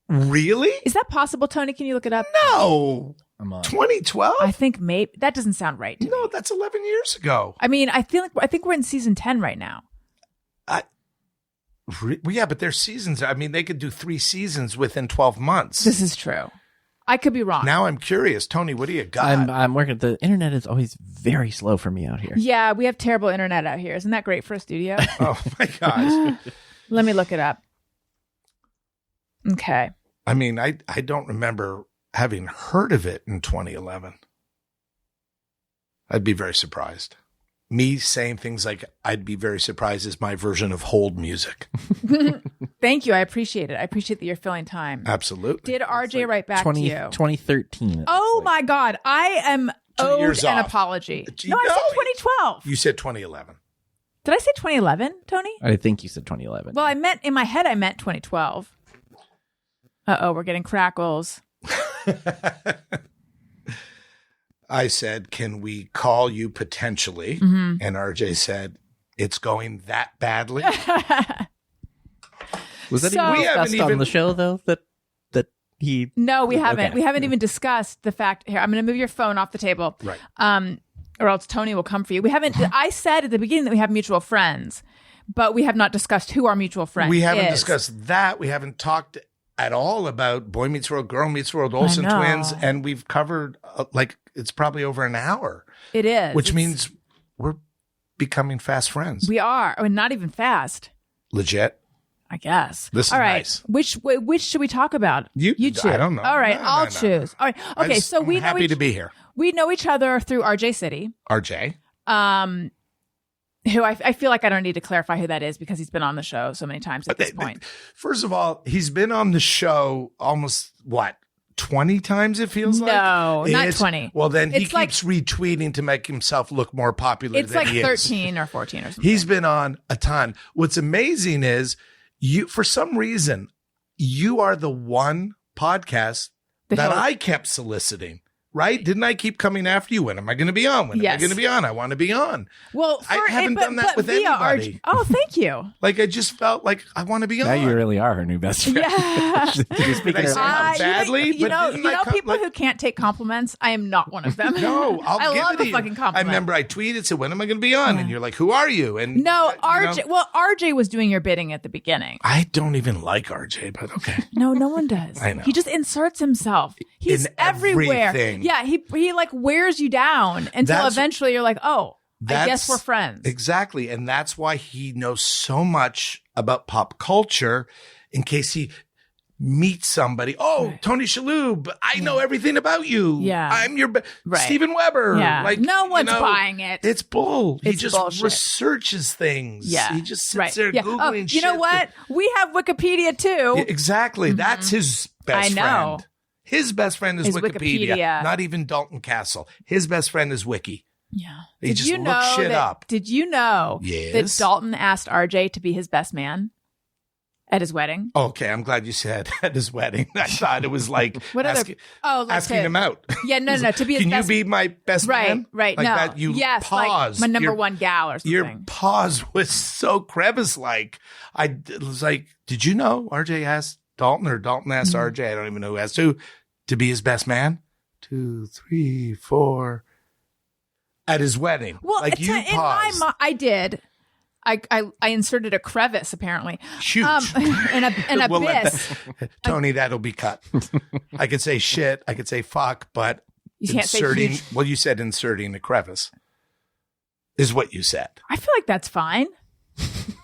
S4: Really?
S2: Is that possible, Tony? Can you look it up?
S4: No. 2012?
S2: I think maybe that doesn't sound right to me.
S4: No, that's 11 years ago.
S2: I mean, I think we're in season 10 right now.
S4: Well, yeah, but their seasons, I mean, they could do 3 seasons within 12 months.
S2: This is true. I could be wrong.
S4: Now I'm curious. Tony, what do you got?
S3: I'm working. The internet is always very slow for me out here.
S2: Yeah, we have terrible internet out here. Isn't that great for a studio?
S4: Oh, my gosh.
S2: Let me look it up. Okay.
S4: I mean, I don't remember having heard of it in 2011. I'd be very surprised. Me saying things like, I'd be very surprised is my version of hold music.
S2: Thank you. I appreciate it. I appreciate that you're filling time.
S4: Absolutely.
S2: Did RJ write back to you?
S3: 2013.
S2: Oh my God. I am owed
S4: years
S2: an
S4: off.
S2: apology.
S4: No,
S2: I said 2012.
S4: You said 2011.
S2: Did I say 2011, Tony?
S3: I think you said 2011.
S2: Well, in my head, I meant 2012. Uh-oh, we're getting crackles.
S4: I said, can we call you potentially?
S2: Mm-hmm.
S4: And RJ said, it's going that badly.
S3: Was that
S2: So-
S3: even
S4: We haven't
S3: discussed on
S4: even-
S3: the show, though, that he...
S2: No, we haven't.
S3: Okay.
S2: We haven't even discussed the fact. Here, I'm going to move your phone off the table.
S4: Right.
S2: Or else Tony will come for you. We haven't. I said at the beginning that we have mutual friends, but we have not discussed who our mutual friend
S4: We haven't
S2: is.
S4: discussed that. We haven't talked at all about Boy Meets World, Girl Meets World, Olsen
S2: know.
S4: Twins. And we've covered, it's probably over an hour.
S2: It is.
S4: Which means we're becoming fast friends.
S2: we are. I mean, not even fast,
S4: Legit.
S2: I guess.
S4: This is
S2: all right.
S4: nice.
S2: Which should we talk about?
S4: You
S2: choose.
S4: I don't know.
S2: All right,
S4: No,
S2: I'll
S4: no.
S2: choose. All right. Okay, so we
S4: I'm
S2: know
S4: happy to be here.
S2: we know each other through RJ City.
S4: RJ.
S2: Who I feel like I don't need to clarify who that is because he's been on the show so many times at this point.
S4: First of all, he's been on the show almost, 20 times it feels like?
S2: No, not
S4: It's-
S2: 20.
S4: Well, then he
S2: It's like-
S4: keeps retweeting to make himself look more popular
S2: It's
S4: than
S2: like
S4: he is.
S2: 13 or 14 or something.
S4: He's been on a ton. What's amazing is you, for some reason, you are the one podcast that I kept soliciting. Right? Didn't I keep coming after you? When am I going to be on? When am I
S2: Yes.
S4: going to be on? I want to be on.
S2: Well,
S4: I haven't done that with
S2: via
S4: anybody.
S2: Oh, thank you.
S4: Like I just felt like I want to be
S3: Now
S4: on.
S3: you really are her new best friend.
S2: Yeah.
S3: You're speaking
S4: Did I
S3: her
S4: say
S3: language.
S4: badly?
S2: You
S4: But
S2: know,
S4: didn't I come-
S2: people who can't take compliments. I am not one of them.
S4: No, I'll
S2: I
S4: give
S2: love
S4: it to
S2: a
S4: you.
S2: fucking compliment.
S4: I remember I tweeted, said, when am I going to be on? And you're like, who are you? And
S2: No,
S4: you
S2: RJ.
S4: know,
S2: Well, RJ was doing your bidding at the beginning.
S4: I don't even like RJ, but okay.
S2: No, no one does.
S4: I know.
S2: He just inserts himself. He's
S4: In
S2: everywhere.
S4: everything.
S2: Yeah, he like wears you down until
S4: That's-
S2: eventually you're like, oh, I
S4: That's-
S2: guess we're friends.
S4: Exactly. And that's why he knows so much about pop culture in case he meets somebody. Oh, Tony Shalhoub, I know everything about you.
S2: Yeah.
S4: I'm your
S2: Right.
S4: Steven Weber.
S2: Yeah.
S4: Like,
S2: No
S4: you
S2: one's
S4: know,
S2: buying it.
S4: It's bull. He
S2: It's
S4: just
S2: bullshit.
S4: researches things.
S2: Yeah.
S4: He just sits
S2: right.
S4: there
S2: Yeah.
S4: Googling shit.
S2: You know what? We have Wikipedia too.
S4: Yeah, exactly. That's his best
S2: I know.
S4: friend. His best friend is
S2: Is
S4: Wikipedia,
S2: Wikipedia.
S4: not even Dalton Castle. His best friend is Wiki.
S2: Yeah.
S4: He just looks shit up.
S2: Did you know
S4: Yes.
S2: that Dalton asked RJ to be his best man at his wedding?
S4: Okay, I'm glad you said at his wedding. I thought it was like
S2: What
S4: asking,
S2: like
S4: asking him out.
S2: Yeah, no, to be his
S4: Can
S2: best.
S4: you be my best man?
S2: Right.
S4: Like
S2: no.
S4: that you
S2: yes,
S4: paused.
S2: like my number
S4: Your-
S2: one gal or something.
S4: Your pause was so crevice-like. I was like, did you know RJ asked Dalton or Dalton asked RJ? I don't even know who asked who to be his best man. 2, 3, 4. At his wedding.
S2: Well,
S4: like you
S2: in
S4: paused.
S2: I did. I inserted a crevice apparently.
S4: Huge.
S2: An
S4: We'll let
S2: abyss.
S4: Tony, that'll be cut. I could say shit. I could say fuck, but
S2: You can't say
S4: inserting,
S2: huge.
S4: well, you said inserting a crevice is what you said.
S2: I feel like that's fine.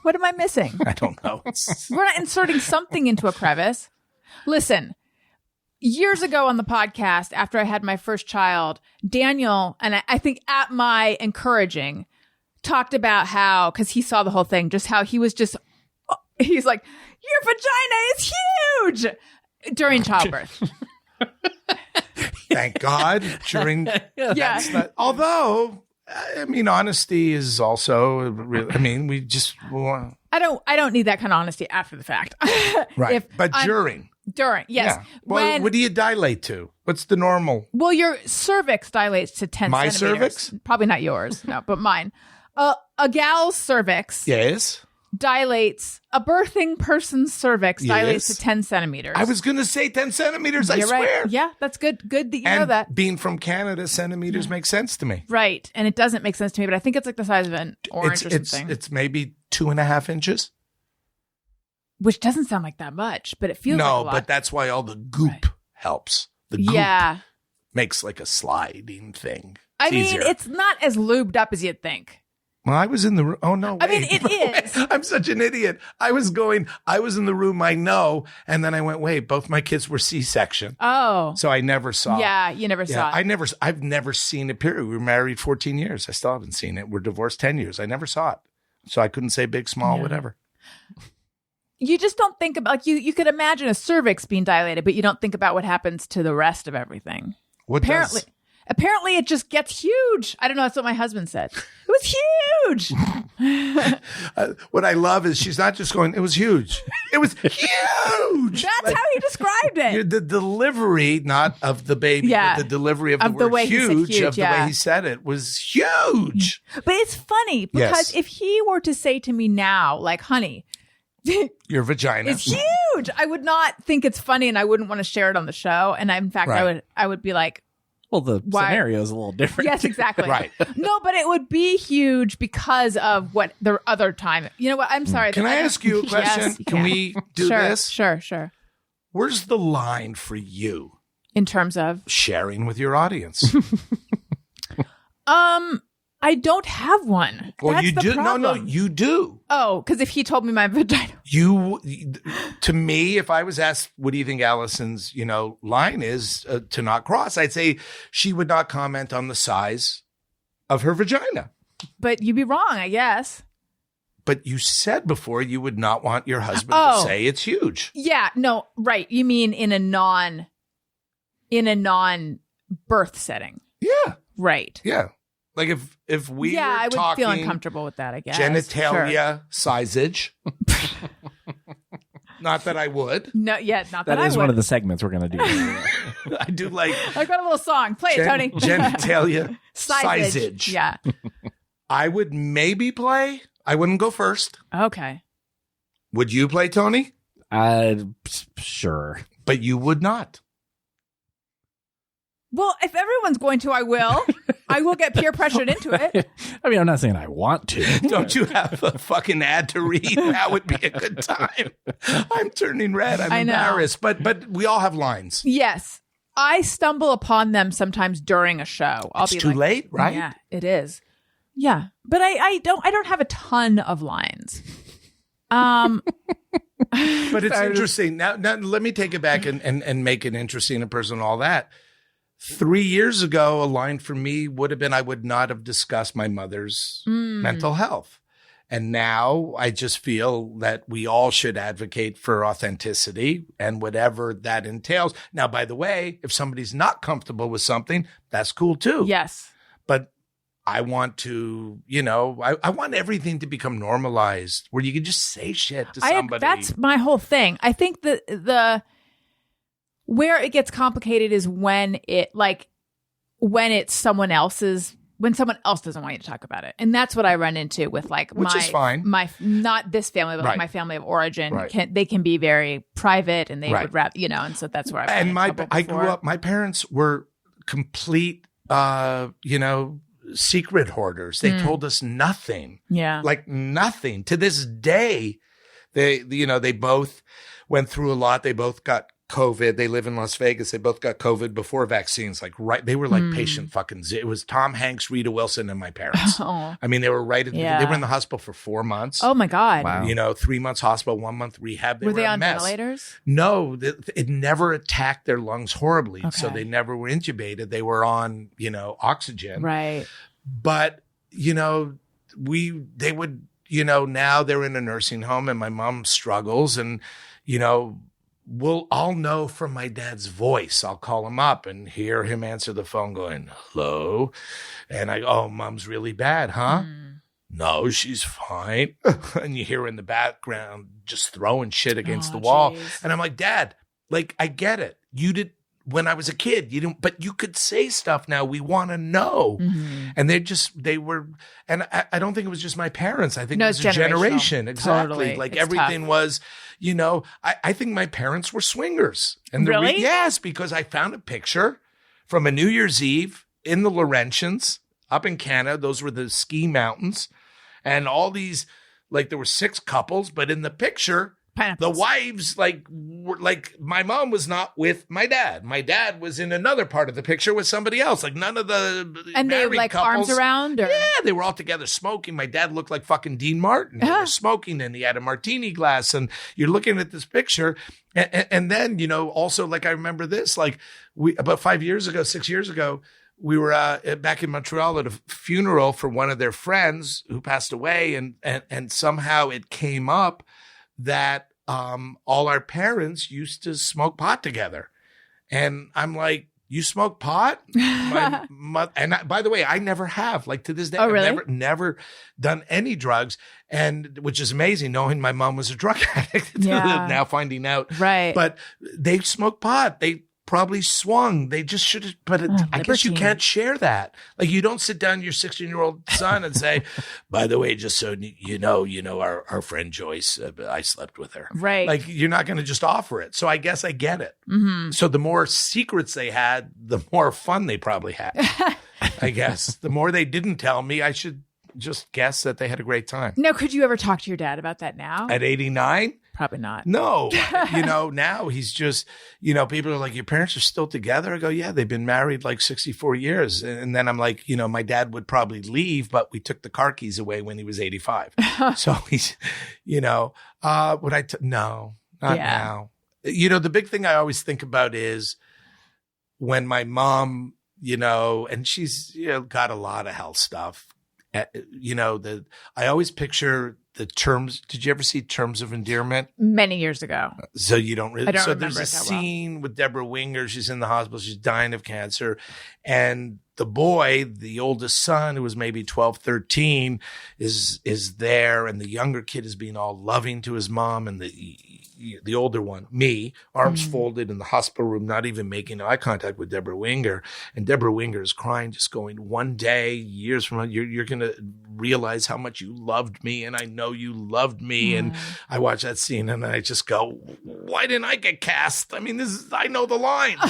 S2: What am I missing?
S4: I don't know.
S2: We're not inserting something into a crevice. Listen, years ago on the podcast, after I had my first child, Daniel, and I think at my encouraging, talked about how, because he saw the whole thing, just how he was just, he's like, your vagina is huge during childbirth.
S4: Thank God. During, that's not, although, I mean, honesty is also, I mean, we just want,
S2: I don't need that kind of honesty after the fact.
S4: right. But
S2: during, yes.
S4: Yeah. Well, what do you dilate to? What's the normal?
S2: Well, your cervix dilates to 10
S4: My
S2: centimeters.
S4: cervix?
S2: Probably not yours, no, but mine. A gal's cervix
S4: Yes.
S2: dilates, a birthing person's cervix dilates
S4: Yes.
S2: to 10 centimeters.
S4: I was going to say 10 centimeters. I
S2: You're
S4: swear.
S2: right. Yeah, that's good. Good that you
S4: And
S2: know that.
S4: being from Canada, centimeters make sense to me.
S2: Right. And it doesn't make sense to me, but I think it's like the size of an orange or something,
S4: It's maybe 2.5 inches.
S2: which doesn't sound like that much, but it feels like a
S4: No,
S2: lot.
S4: but that's why all the goop helps. The goop
S2: Yeah.
S4: makes like a sliding thing.
S2: I mean,
S4: easier.
S2: it's not as lubed up as you'd think.
S4: Well, I was in the room. Oh, no.
S2: I mean,
S4: wait.
S2: it is.
S4: I'm such an idiot. I was in the room, I know. And then I went, wait, both my kids were C-section.
S2: Oh.
S4: So I never saw it.
S2: Yeah, you never saw it.
S4: I've never seen a period. We were married 14 years. I still haven't seen it. We're divorced 10 years. I never saw it. So I couldn't say big, small,
S2: Yeah.
S4: whatever.
S2: You just don't think about, like, you could imagine a cervix being dilated, but you don't think about what happens to the rest of everything. Apparently it just gets huge. I don't know. That's what my husband said. It was huge.
S4: What I love is she's not just going, it was huge. It was huge.
S2: That's how he described it.
S4: The delivery, not of the baby,
S2: Yeah.
S4: but the delivery of
S2: Of
S4: the
S2: the
S4: word
S2: way he said
S4: huge,
S2: huge,
S4: of the
S2: yeah.
S4: way he said it was huge.
S2: But it's funny because
S4: Yes.
S2: if he were to say to me now, like, honey,
S4: Your vagina.
S2: it's huge, I would not think it's funny and I wouldn't want to share it on the show. And in fact,
S4: Right.
S2: I would be like,
S3: Well, the
S2: Why-
S3: scenario is a little different.
S2: yes, exactly.
S4: Right.
S2: No, but it would be huge because of what the other time. You know what? I'm sorry.
S4: Can I ask you a question?
S2: Yes, you
S4: Can we do
S2: sure,
S4: this?
S2: Sure.
S4: Where's the line for you
S2: In terms of,
S4: sharing with your audience?
S2: I don't have one.
S4: Well,
S2: That's
S4: you
S2: the
S4: do.
S2: problem.
S4: No, you do.
S2: Oh, because if he told me my vagina,
S4: To me, if I was asked, what do you think Allison's, line is to not cross? I'd say she would not comment on the size of her vagina.
S2: but you'd be wrong, I guess.
S4: But you said before you would not want your husband
S2: Oh.
S4: to say it's huge.
S2: Yeah, no, right. You mean in a non birth setting,
S4: Yeah.
S2: right?
S4: Yeah. Like if we
S2: Yeah,
S4: were
S2: I would
S4: talking
S2: feel uncomfortable with that. I guess
S4: genitalia sizage. Not that I would.
S2: No, yeah, not that,
S3: That is
S2: I
S3: one
S2: would.
S3: of the segments we're going to do.
S4: I do like
S2: I've got a little song. Play it, Tony.
S4: genitalia
S2: Sizage.
S4: sizage.
S2: Yeah.
S4: I would maybe play. I wouldn't go first.
S2: Okay.
S4: Would you play, Tony?
S3: Sure.
S4: But you would not.
S2: Well, if everyone's going to, I will. I will get peer pressured into it.
S3: I mean, I'm not saying I want to.
S4: Don't you have a fucking ad to read? That would be a good time. I'm turning red. I'm
S2: I know.
S4: embarrassed. But we all have lines.
S2: Yes. I stumble upon them sometimes during a show. I'll
S4: It's
S2: be
S4: too
S2: like,
S4: late, right?
S2: Yeah, it is. Yeah. But I don't have a ton of lines.
S4: But it's interesting. Now let me take it back and make it interesting and personal and all that. 3 years ago, a line for me would have been, I would not have discussed my mother's mental health. And now I just feel that we all should advocate for authenticity and whatever that entails. Now, by the way, if somebody's not comfortable with something, that's cool too.
S2: Yes.
S4: But I want to, I want everything to become normalized where you can just say shit to somebody.
S2: That's my whole thing. I think that where it gets complicated is when it's someone else's. When someone else doesn't want you to talk about it. And that's what I run into with
S4: Which is fine.
S2: Not this family, but like my family of origin.
S4: Right.
S2: They can be very private and they would rather, and so that's where
S4: I grew up, my parents were complete, secret hoarders. They told us nothing.
S2: Yeah.
S4: Like nothing. To this day, they both went through a lot. They both got COVID. They live in Las Vegas. They both got COVID before vaccines. They were like patient fucking. It was Tom Hanks, Rita Wilson, and my parents.
S2: Oh.
S4: I mean, they were they were in the hospital for 4 months.
S2: Oh my God.
S3: Wow.
S4: 3 months hospital, 1 month rehab. They
S2: were they
S4: a
S2: on
S4: mess.
S2: ventilators?
S4: No, it never attacked their lungs horribly.
S2: Okay.
S4: So they never were intubated. They were on, oxygen.
S2: Right.
S4: But, they would, now they're in a nursing home and my mom struggles and, I'll know from my dad's voice. I'll call him up and hear him answer the phone going, hello. And I go, oh, mom's really bad, huh? No, she's fine. And you hear her in the background just throwing shit against the wall.
S2: Geez.
S4: And I'm like, Dad, I get it. You did when I was a kid, you didn't, but you could say stuff now. We want to know.
S2: Mm-hmm.
S4: And they were, and I don't think it was just my parents. I think it was a
S2: it's
S4: generation.
S2: generational.
S4: Exactly.
S2: Totally. It's
S4: Everything
S2: tough.
S4: was, I think my parents were swingers. And
S2: Really?
S4: Yes, because I found a picture from a New Year's Eve in the Laurentians up in Canada. Those were the ski mountains. And all these, there were 6 couples, but in the picture,
S2: Pineapples.
S4: the wives, were my mom was not with my dad. My dad was in another part of the picture with somebody else. None of the
S2: And they
S4: married couples,
S2: arms around? Or?
S4: Yeah, they were all together smoking. My dad looked like fucking Dean Martin. They were smoking and he had a martini glass. And you're looking at this picture. And then, also, I remember this, about 6 years ago, we were back in Montreal at a funeral for one of their friends who passed away. And somehow it came up that all our parents used to smoke pot together. And I'm like, you smoke pot? My mother, by the way, I never have. To this day,
S2: Oh, really?
S4: I've never done any drugs, and which is amazing, knowing my mom was a drug addict.
S2: Yeah.
S4: Now finding out.
S2: Right.
S4: But they smoked pot. They probably swung. They just should have, but I guess you
S2: libertine.
S4: can't share that. You don't sit down to your 16-year-old son and say, by the way, just so you know, our friend Joyce, I slept with her.
S2: Right.
S4: You're not going to just offer it. So I guess I get it.
S2: Mm-hmm.
S4: So the more secrets they had, the more fun they probably had. I guess the more they didn't tell me, I should just guess that they had a great time.
S2: Now, could you ever talk to your dad about that now?
S4: At 89?
S2: Probably not.
S4: No, now he's just, people are like, your parents are still together. I go, yeah, they've been married 64 years. And then I'm like, my dad would probably leave, but we took the car keys away when he was 85. So he's, no, not now. The big thing I always think about is when my mom, and she's got a lot of health stuff. I always picture the terms. Did you ever see Terms of Endearment?
S2: Many years ago.
S4: So you don't really.
S2: I don't
S4: so
S2: remember
S4: there's a
S2: it that well.
S4: scene with Deborah Winger. She's in the hospital. She's dying of cancer. And the boy, the oldest son, who was maybe 12, 13, is there. And the younger kid is being all loving to his mom. And the older one, me, arms folded in the hospital room, not even making eye contact with Deborah Winger. And Deborah Winger is crying, just going, one day, years from now, you're going to realize how much you loved me. And I know you loved me. And I watch that scene and I just go, why didn't I get cast? I mean, I know the lines.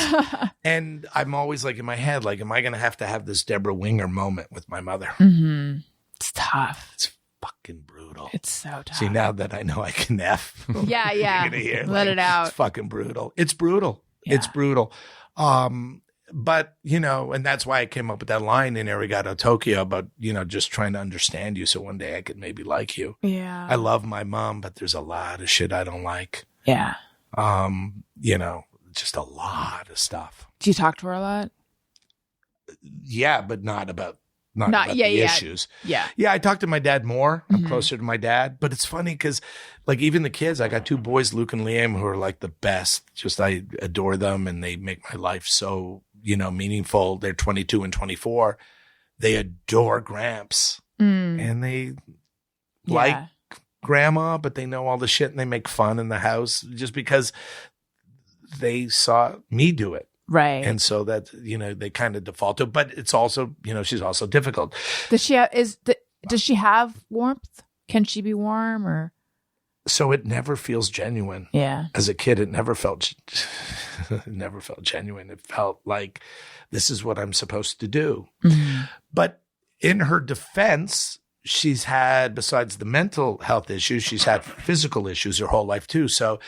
S4: And I'm always in my head, am I going to have this Deborah Winger moment with my mother?
S2: Mm-hmm. It's tough.
S4: It's fucking brutal.
S2: It's so tough.
S4: See, now that I know I can F.
S2: Yeah.
S4: You're gonna hear,
S2: Let it out.
S4: It's fucking brutal. It's brutal.
S2: Yeah.
S4: It's brutal. But, and that's why I came up with that line in Arigato Tokyo about, just trying to understand you so one day I could maybe like you.
S2: Yeah.
S4: I love my mom, but there's a lot of shit I don't like.
S2: Yeah.
S4: Just a lot of stuff.
S2: Do you talk to her a lot?
S4: Yeah, but not about not about the
S2: yeah.
S4: issues.
S2: Yeah.
S4: Yeah, I talk to my dad more. I'm closer to my dad. But it's funny because, like, even the kids, I got 2 boys, Luke and Liam, who are like the best. Just I adore them, and they make my life so, meaningful. They're 22 and 24. They adore Gramps. And they like grandma, but they know all the shit, and they make fun in the house just because they saw me do it.
S2: Right.
S4: And so that, they kind of default to, but it's also, she's also difficult.
S2: Does she have warmth? Can she be warm or?
S4: So it never feels genuine.
S2: Yeah.
S4: As a kid, it never felt genuine. It felt like this is what I'm supposed to do. But in her defense, she's had, besides the mental health issues, she's had physical issues her whole life too. So,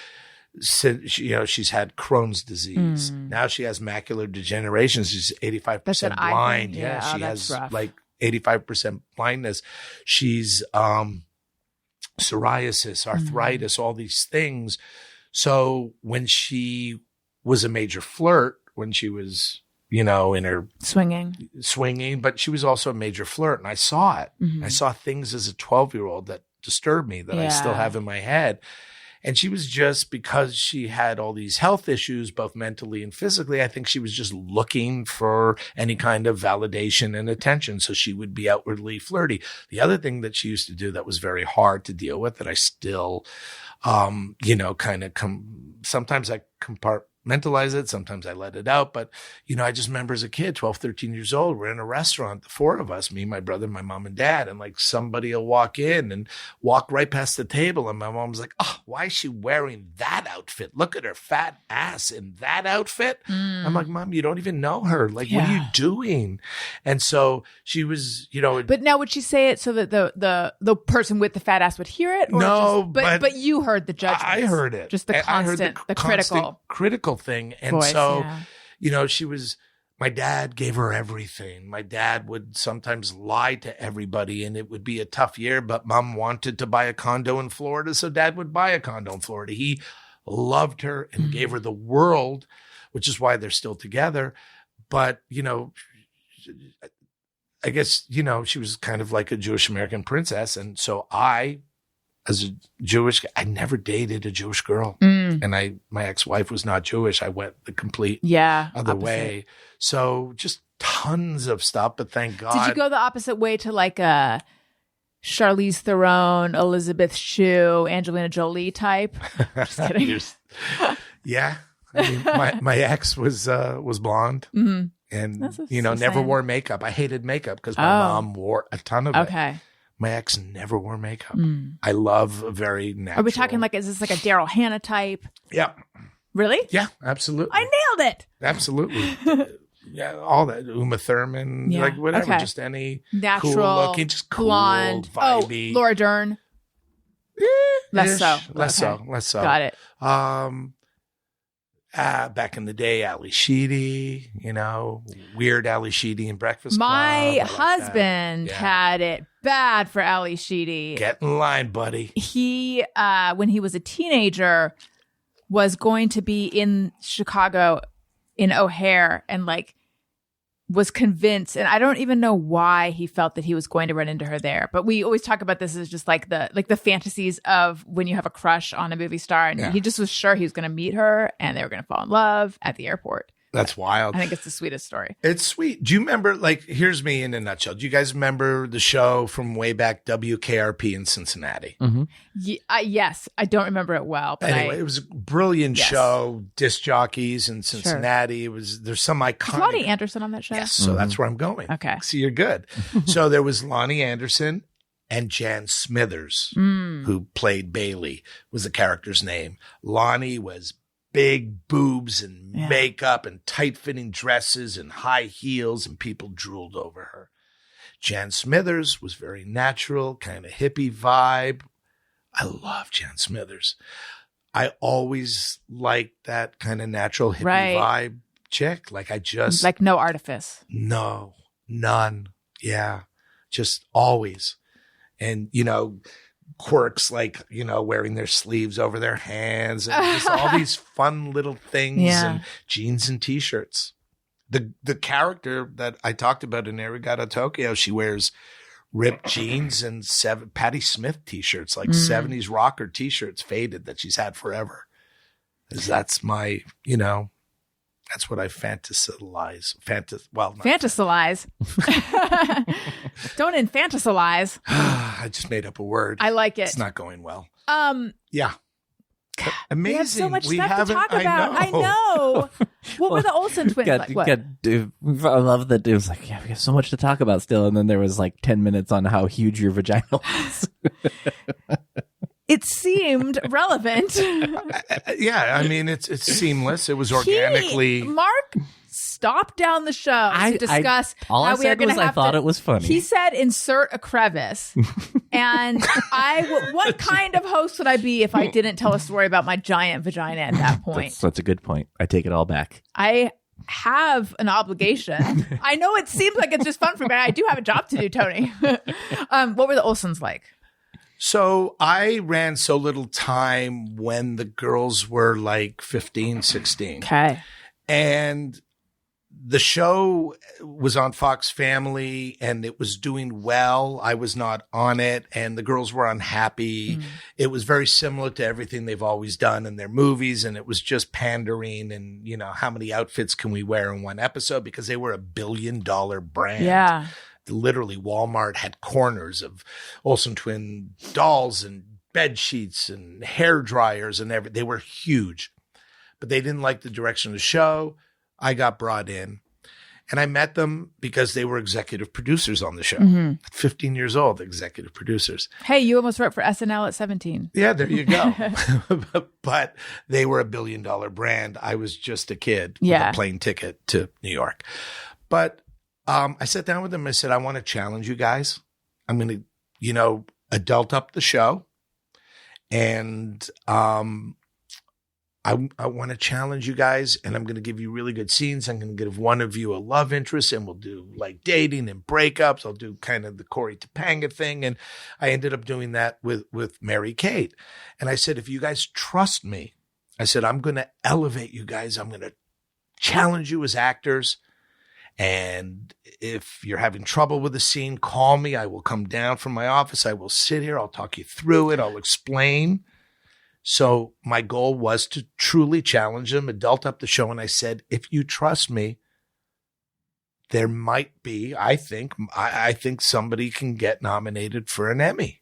S4: she's had Crohn's disease. Now she has macular degeneration. She's 85% blind. Yeah, she has
S2: rough.
S4: like 85% blindness. She's psoriasis, arthritis, all these things. So when she was a major flirt, when she was, in her swinging, but she was also a major flirt. And I saw it. I saw things as a 12-year-old that disturbed me that I still have in my head. And she was just, because she had all these health issues, both mentally and physically, I think she was just looking for any kind of validation and attention. So she would be outwardly flirty. The other thing that she used to do that was very hard to deal with, that I still, sometimes I compartmentalize it. Sometimes I let it out. But, I just remember as a kid, 12, 13 years old, we're in a restaurant, the 4 of us, me, my brother, my mom and dad. And like somebody will walk in and walk right past the table. And my mom's like, oh, why is she wearing that outfit? Look at her fat ass in that outfit. I'm like, Mom, you don't even know her. Like, what are you doing? And so she was,
S2: But now would she say it so that the person with the fat ass would hear it? Or
S4: no,
S2: but you heard the judgment.
S4: I heard it.
S2: Just the constant, the
S4: critical thing. And
S2: voice,
S4: so, my dad gave her everything. My dad would sometimes lie to everybody, and it would be a tough year, but Mom wanted to buy a condo in Florida, so Dad would buy a condo in Florida. He loved her and gave her the world, which is why they're still together. But, I guess, she was kind of like a Jewish American princess. And so as a Jewish, I never dated a Jewish girl. And my ex-wife was not Jewish. I went the complete other way. So just tons of stuff, but thank God.
S2: Did you go the opposite way to like a Charlize Theron, Elizabeth Shue, Angelina Jolie type? Just kidding.
S4: Yeah. I mean, my ex was blonde. And, never wore makeup. I hated makeup because my mom wore a ton of it.
S2: Okay.
S4: My ex never wore makeup. I love a very natural.
S2: Are we talking like, is this like a Daryl Hannah type?
S4: Yeah.
S2: Really?
S4: Yeah, absolutely.
S2: I nailed it.
S4: Absolutely. Yeah, all that. Uma Thurman, like whatever. Okay. Just any
S2: natural,
S4: cool looking, just cool,
S2: blonde,
S4: vibey.
S2: Laura Dern. Less so. Got it.
S4: Back in the day, Ali Sheedy, weird Ali Sheedy and Breakfast Club.
S2: My husband had it bad for Ali Sheedy.
S4: Get in line, buddy.
S2: He, when he was a teenager, was going to be in Chicago in O'Hare and like was convinced, and I don't even know why he felt that he was going to run into her there. But we always talk about this as just like the fantasies of when you have a crush on a movie star, and he just was sure he was going to meet her and they were going to fall in love at the airport.
S4: That's wild.
S2: I think it's the sweetest story.
S4: It's sweet. Do you remember, like, here's me in a nutshell. Do you guys remember the show from way back, WKRP in Cincinnati?
S2: Yes. I don't remember it well. But
S4: anyway, it was a brilliant show, disc jockeys in Cincinnati. It was, there's some iconic.
S2: Was Lonnie Anderson on that show?
S4: Yes. So that's where I'm going.
S2: Okay.
S4: See, you're good. So there was Lonnie Anderson and Jan Smithers, who played Bailey, was the character's name. Lonnie was big boobs and makeup and tight-fitting dresses and high heels, and people drooled over her. Jan Smithers was very natural, kind of hippie vibe. I love Jan Smithers. I always liked that kind of natural hippie vibe chick. Like
S2: like no artifice.
S4: No, none. Yeah, just always. And, quirks like, wearing their sleeves over their hands and just all these fun little things and jeans and T-shirts. The character that I talked about in Arigato Tokyo, she wears ripped jeans and Patti Smith t-shirts, like 70s rocker t-shirts, faded, that she's had forever. That's my, that's what I fantasize.
S2: Fantasize. Don't infantilize.
S4: I just made up a word.
S2: I like it.
S4: It's not going well.
S2: We
S4: Yeah. Amazing.
S2: have so much stuff to
S4: haven't-
S2: talk about. I know. What were the Olson twins like? What?
S3: I love that it was like, yeah, we have so much to talk about still. And then there was like 10 minutes on how huge your vagina was.
S2: It seemed relevant.
S4: Yeah, I mean, it's seamless. It was organically.
S2: Mark stopped down the show to discuss
S3: all
S2: how
S3: I
S2: we are
S3: said
S2: going
S3: was
S2: to
S3: I
S2: have
S3: thought
S2: to.
S3: it was funny.
S2: He said, "Insert a crevice," and what kind of host would I be if I didn't tell a story about my giant vagina at that point?
S3: That's a good point. I take it all back.
S2: I have an obligation. I know it seems like it's just fun for me. I do have a job to do, Tony. What were the Olsons like?
S4: So I ran so little time when the girls were like 15, 16.
S2: Okay.
S4: And the show was on Fox Family and it was doing well. I was not on it and the girls were unhappy. It was very similar to everything they've always done in their movies. And it was just pandering and, how many outfits can we wear in one episode, because they were $1 billion brand.
S2: Yeah.
S4: Literally, Walmart had corners of Olsen twin dolls and bed sheets and hair dryers and everything. They were huge, but they didn't like the direction of the show. I got brought in and I met them because they were executive producers on the show. At 15 years old, executive producers.
S2: Hey, you almost wrote for SNL at 17.
S4: Yeah, there you go. But they were $1 billion brand. I was just a kid with a plane ticket to New York. But I sat down with them. I said, I want to challenge you guys. I'm going to, adult up the show. And I want to challenge you guys. And I'm going to give you really good scenes. I'm going to give one of you a love interest. And we'll do like dating and breakups. I'll do kind of the Corey Topanga thing. And I ended up doing that with Mary Kate. And I said, if you guys trust me, I said, I'm going to elevate you guys. I'm going to challenge you as actors. And if you're having trouble with the scene, call me. I will come down from my office. I will sit here. I'll talk you through it. I'll explain. So my goal was to truly challenge them, adult up the show. And I said, if you trust me, there might be, I think somebody can get nominated for an Emmy.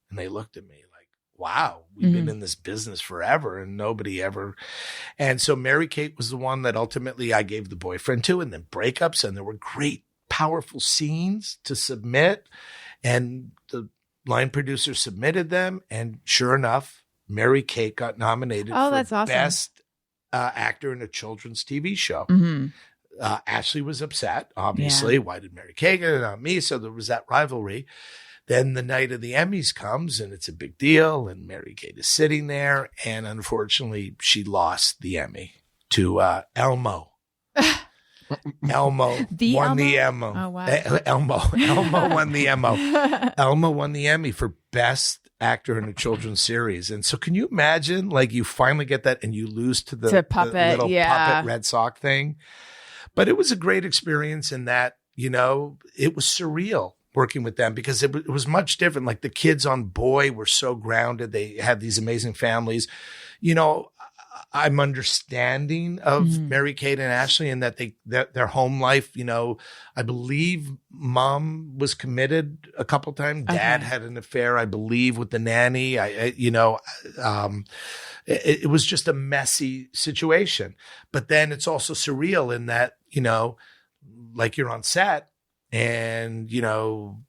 S4: And they looked at me like, wow, we've been in this business forever and nobody ever. And so Mary Kate was the one that ultimately I gave the boyfriend to, and then breakups. And there were great, powerful scenes to submit. And the line producer submitted them. And sure enough, Mary Kate got nominated for
S2: that's awesome.
S4: Best Actor in a Children's TV Show. Ashley was upset, obviously. Why did Mary Kate get it, not me? So there was that rivalry. Then the night of the Emmys comes and it's a big deal. And Mary Kate is sitting there. And unfortunately, she lost the Emmy to Elmo. Elmo won the Emmy.
S2: Oh, wow.
S4: Elmo won the Emmy. Elmo won the Emmy for Best Actor in a Children's Series. And so can you imagine, like, you finally get that and you lose to the
S2: Puppet,
S4: the little puppet Red Sox thing. But it was a great experience in that, it was surreal working with them because it was much different. Like the kids on Boy were so grounded. They had these amazing families. I'm understanding of Mary Kate and Ashley and that their home life, I believe mom was committed a couple times. Dad had an affair, I believe, with the nanny. It was just a messy situation. But then it's also surreal in that, like you're on set and,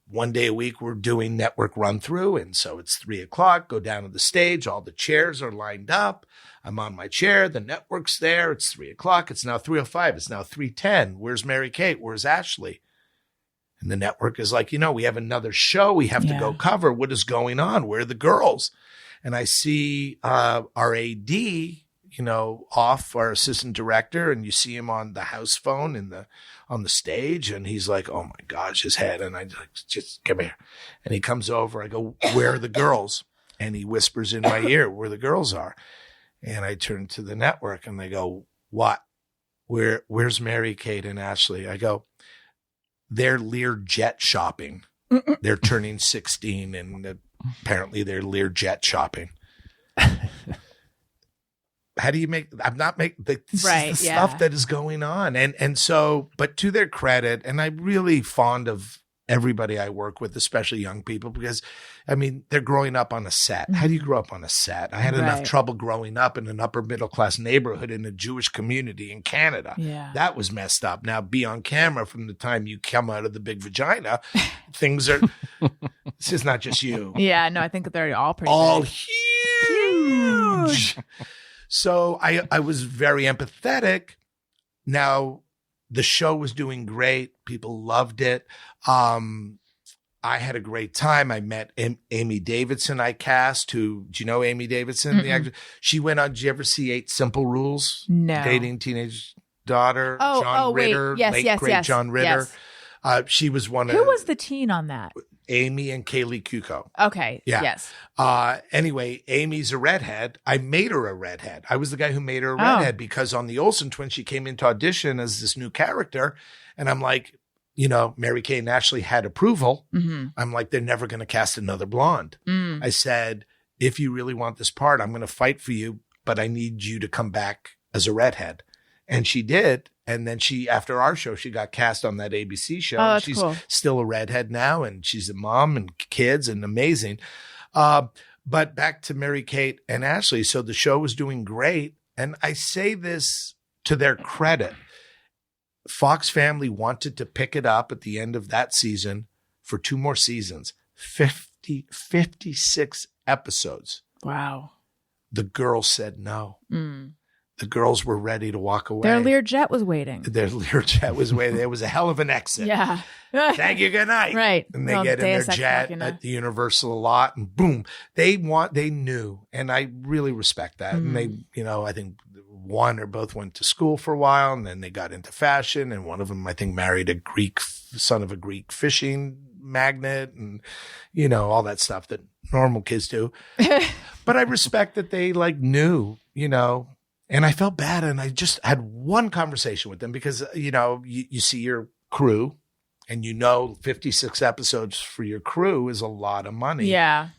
S4: one day a week we're doing network run through. And so it's 3:00, go down to the stage. All the chairs are lined up. I'm on my chair. The network's there. It's 3:00. It's now 3:05. It's now 3:10. Where's Mary Kate? Where's Ashley? And the network is like, we have another show we have to go cover. What is going on? Where are the girls? And I see our AD, off, our assistant director, and you see him on the house phone on the stage, and he's like, oh my gosh, his head. And I like, just come here. And he comes over. I go, where are the girls? And he whispers in my ear where the girls are. And I turn to the network and they go, what? where's Mary Kate and Ashley? I go, they're Learjet shopping. They're turning 16 and apparently they're Learjet shopping. How do you make, I'm not making the stuff that is going on. And so, but to their credit, and I'm really fond of everybody I work with, especially young people, because I mean, they're growing up on a set. How do you grow up on a set? I had enough trouble growing up in an upper middle class neighborhood in a Jewish community in Canada.
S2: Yeah.
S4: That was messed up. Now be on camera from the time you come out of the big vagina, things are, this is not just you.
S2: Yeah, no, I think they're all pretty
S4: all
S2: big.
S4: huge. So I was very empathetic. Now, the show was doing great. People loved it. I had a great time. I met Amy Davidson I cast, who, do you know Amy Davidson, the actress? She went on, did you ever see 8 Simple Rules?
S2: No.
S4: Dating teenage daughter,
S2: Oh,
S4: John Ritter,
S2: wait. Yes,
S4: late great John Ritter.
S2: Yes.
S4: She was one of
S2: Who was the teen on that?
S4: Amy and Kaylee Kuko.
S2: Okay.
S4: Yeah.
S2: Yes.
S4: Anyway, Amy's a redhead. I made her a redhead. I was the guy who made her a redhead because on the Olson twins, she came into audition as this new character. And I'm like, you know, Mary Kay and Ashley had approval.
S2: Mm-hmm.
S4: I'm like, they're never going to cast another blonde. I said, if you really want this part, I'm going to fight for you, but I need you to come back as a redhead. And she did. And then she, after our show, she got cast on that ABC show.
S2: Oh, that's
S4: she's
S2: cool.
S4: still a redhead now, and she's a mom and kids and amazing. But back to Mary Kate and Ashley. So the show was doing great. And I say this to their credit. Fox Family wanted to pick it up at the end of that season for 2 more seasons, 56 episodes.
S2: Wow.
S4: The girls said no. The girls were ready to walk away.
S2: Their Learjet was waiting.
S4: Their Learjet was waiting. It was a hell of an exit.
S2: Yeah.
S4: Thank you. Good night.
S2: Right.
S4: And they
S2: Well,
S4: get in their
S2: Deus Ex
S4: jet
S2: Machina.
S4: at the Universal lot and boom, they knew. And I really respect that. And they, you know, I think one or both went to school for a while and then they got into fashion. And one of them, I think, married a son of a Greek fishing magnate and, you know, all that stuff that normal kids do. But I respect that they like knew, you know, and I felt bad. And I just had one conversation with them because, you know, you see your crew and, you know, 56 episodes for your crew is a lot of money.
S2: Yeah.